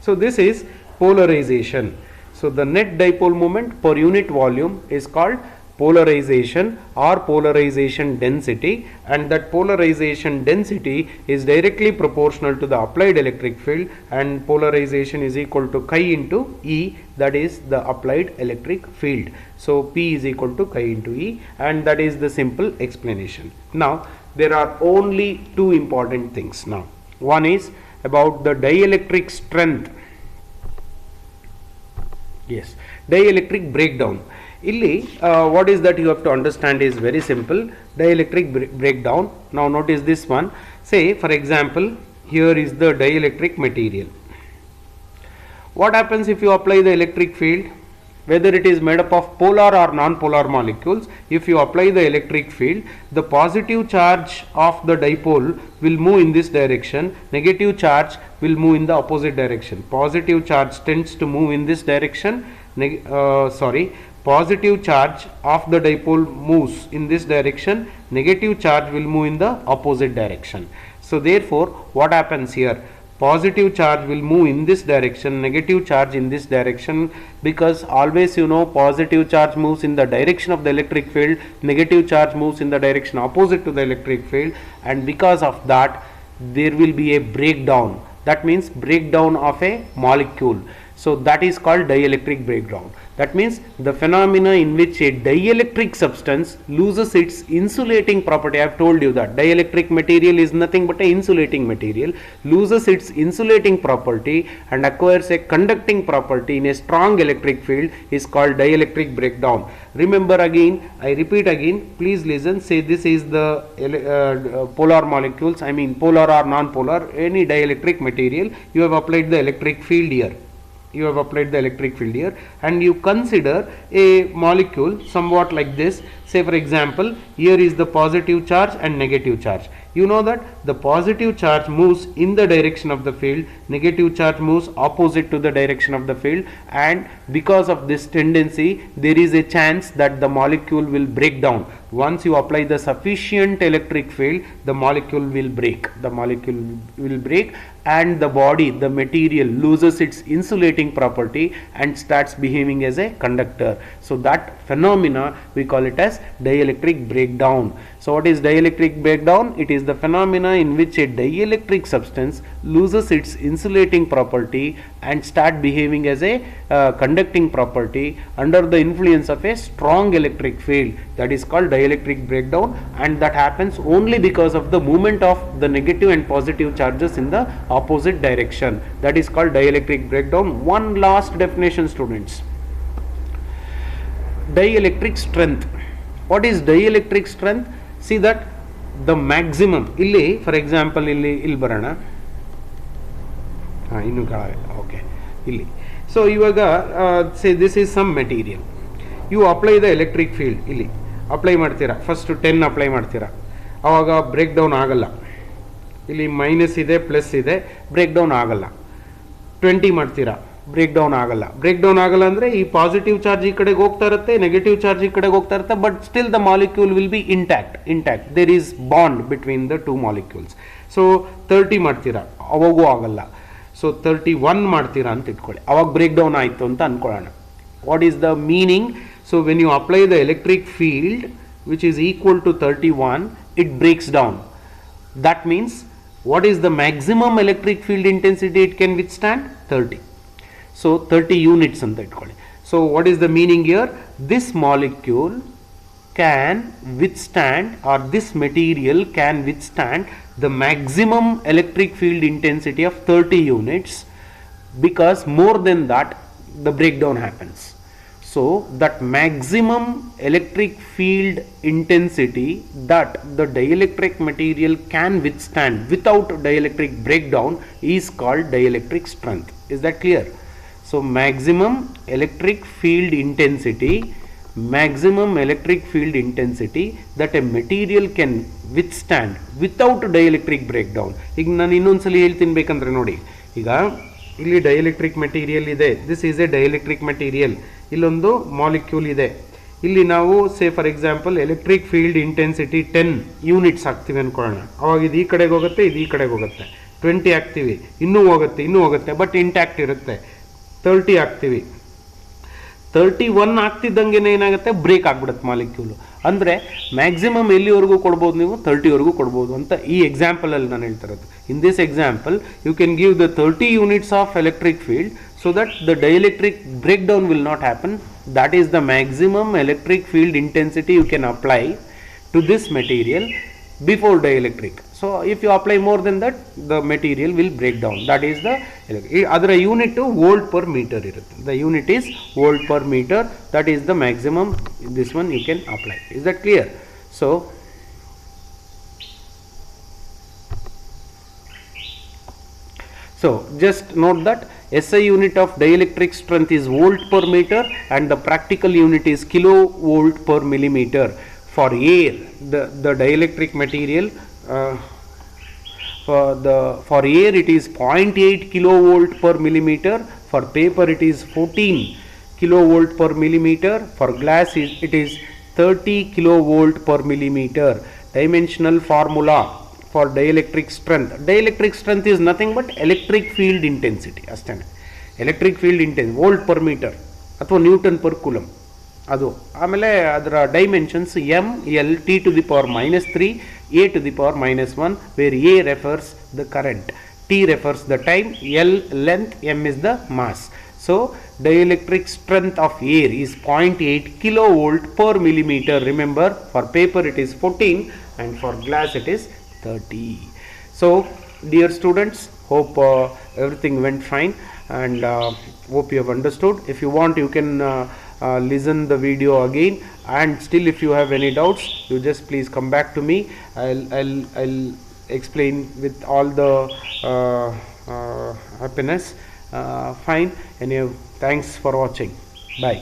So this is polarization. So the net dipole moment per unit volume is called polarization or polarization density, and that polarization density is directly proportional to the applied electric field, and polarization is equal to chi into E, that is the applied electric field. So P is equal to chi into E, and that is the simple explanation. Now there are only two important things now. One is about the dielectric strength. Yes, dielectric breakdown. Illi, what is that you have to understand is very simple. Dielectric breakdown. Now notice this one. Say for example, here is the dielectric material. What happens if you apply the electric field? Whether it is made up of polar or non-polar molecules, if you apply the electric field, the positive charge of the dipole will move in this direction, negative charge will move in the opposite direction. Positive charge tends to move in this direction, positive charge of the dipole moves in this direction, negative charge will move in the opposite direction. So therefore, what happens here? Positive charge will move in this direction, negative charge in this direction, because always you know positive charge moves in the direction of the electric field, negative charge moves in the direction opposite to the electric field, and because of that there will be a breakdown. That means breakdown of a molecule. So that is called dielectric breakdown. That means the phenomena in which a dielectric substance loses its insulating property. I have told you that dielectric material is nothing but a insulating material, loses its insulating property and acquires a conducting property in a strong electric field is called dielectric breakdown. Remember again, I repeat again, please listen. Say this is the polar molecules, I mean polar or non-polar, any dielectric material. You have applied the electric field here. You have applied the electric field here, and you consider a molecule somewhat like this. Say for example, here is the positive charge and negative charge. You know that the positive charge moves in the direction of the field, negative charge moves opposite to the direction of the field, and because of this tendency there is a chance that the molecule will break down. Once you apply the sufficient electric field, the molecule will break. The molecule will break and the body, the material, loses its insulating property and starts behaving as a conductor. So that phenomena we call it as dielectric breakdown. So what is dielectric breakdown? It is the phenomena in which a dielectric substance loses its insulating property and start behaving as a conducting property under the influence of a strong electric field. That is called dielectric breakdown, and that happens only because of the movement of the negative and positive charges in the opposite direction. That is called dielectric breakdown. One last definition, students. Dielectric strength. What is dielectric strength? See that the maximum illi, for example, illi barana okay illi. So say this is some material. You apply the electric field illi apply ಮಾಡ್ತೀರಾ, first 10 apply ಮಾಡ್ತೀರಾ, ಆವಾಗ break down ಆಗಲ್ಲ. ಇಲ್ಲಿ minus ಇದೆ plus ಇದೆ, break down ಆಗಲ್ಲ. 20 ಮಾಡ್ತೀರಾ, break down ಆಗಲ್ಲ. ಬ್ರೇಕ್ ಡೌನ್ ಆಗಲ್ಲ ಅಂದರೆ ಈ ಪಾಸಿಟಿವ್ ಚಾರ್ಜ್ ಈ ಕಡೆಗೆ ಹೋಗ್ತಾ ಇರುತ್ತೆ, ನೆಗೆಟಿವ್ ಚಾರ್ಜ್ ಈ ಕಡೆಗೆ ಹೋಗ್ತಾ ಇರುತ್ತೆ, but still the molecule will be intact. There is bond between the two molecules. So 30 ಮಾಡ್ತೀರಾ, ಅವಾಗೂ ಆಗಲ್ಲ. ಸೊ 31 ಮಾಡ್ತೀರಾ ಅಂತ ಇಟ್ಕೊಳ್ಳಿ, ಅವಾಗ ಬ್ರೇಕ್ ಡೌನ್ ಆಯಿತು ಅಂತ ಅನ್ಕೊಳ್ಳೋಣ. What is the meaning? So when you apply the electric field which is equal to 31, it breaks down. That means what is the maximum electric field intensity it can withstand? 30. So 30 units anta itkolli. So what is the meaning here? This molecule can withstand, or this material can withstand the maximum electric field intensity of 30 units, because more than that the breakdown happens. So that maximum electric field intensity that the dielectric material can withstand without dielectric breakdown is called dielectric strength. Is that clear? So maximum electric field intensity that a material can withstand without dielectric breakdown. ಈಗ ನಾನು ಇನ್ನೊಂದ್ಸಲಿ ಹೇಳ್ತೀನಿ ಬೇಕಂದ್ರೆ ನೋಡಿ, ಈಗ ಇಲ್ಲಿ dielectric material ಇದೆ, this is A dielectric material. ಇಲ್ಲೊಂದು molecule ಇದೆ, ಇಲ್ಲಿ ನಾವು say for example electric field intensity 10 units ಹಾಕ್ತೀವಿ ಅನ್ಕೊಳ್ಳೋಣ. ಅವಾಗ ಇದು ಈ ಕಡೆಗೆ ಹೋಗುತ್ತೆ, ಇದು ಈ ಕಡೆಗೆ ಹೋಗುತ್ತೆ. 20 ಹಾಕ್ತೀವಿ, ಇನ್ನೂ ಹೋಗುತ್ತೆ, ಬಟ್ ಇಂಟ್ಯಾಕ್ಟ್ ಇರುತ್ತೆ. 30 ಹಾಕ್ತೀವಿ, 31 ಆಗ್ತಿದ್ದಂಗೆ ಏನಾಗುತ್ತೆ, ಬ್ರೇಕ್ ಆಗ್ಬಿಡುತ್ತೆ ಮಾಲಿಕ್ಯೂಲು. ಅಂದರೆ ಮ್ಯಾಕ್ಸಿಮಮ್ ಎಲ್ಲಿವರೆಗೂ ಕೊಡ್ಬೋದು ನೀವು, 30ವರೆಗೂ ಕೊಡ್ಬೋದು ಅಂತ ಈ ಎಕ್ಸಾಂಪಲಲ್ಲಿ ನಾನು ಹೇಳ್ತಾ ಇರೋದು. In this example you can give the 30 units of electric field so that the dielectric breakdown will not happen. That is the maximum electric field intensity you can apply to this material before dielectric. So if you apply more than that, the material will break down. That is the other unit to volt per meter irutte. The unit is volt per meter. That is the maximum. This one you can apply. Is that clear? So just note that SI unit of dielectric strength is volt per meter and the practical unit is kilovolt per millimeter. For air, the dielectric material, for air it is 0.8 kilovolt per millimeter. For paper it is 14 kilovolt per millimeter. For glass it is 30 kilovolt per millimeter. Dimensional formula for dielectric strength. Dielectric strength is nothing but electric field intensity. ಅಷ್ಟೇನೆ, electric field intense volt per metre ಅಥವಾ newton per coulomb ಅದು. ಆಮೇಲೆ ಅದರ dimensions M L T to the power -3 A to the power -1, where A refers the current, T refers the time, L length, M is the mass. So dielectric strength of air is 0.8 kilovolt per millimeter. Remember, for paper it is 14 and for glass it is 30. So dear students, hope everything went fine and hope you have understood. If you want, you can listen the video again, and still if you have any doubts, you just please come back to me. I'll explain with all the happiness. Fine. Anyway, thanks for watching. Bye.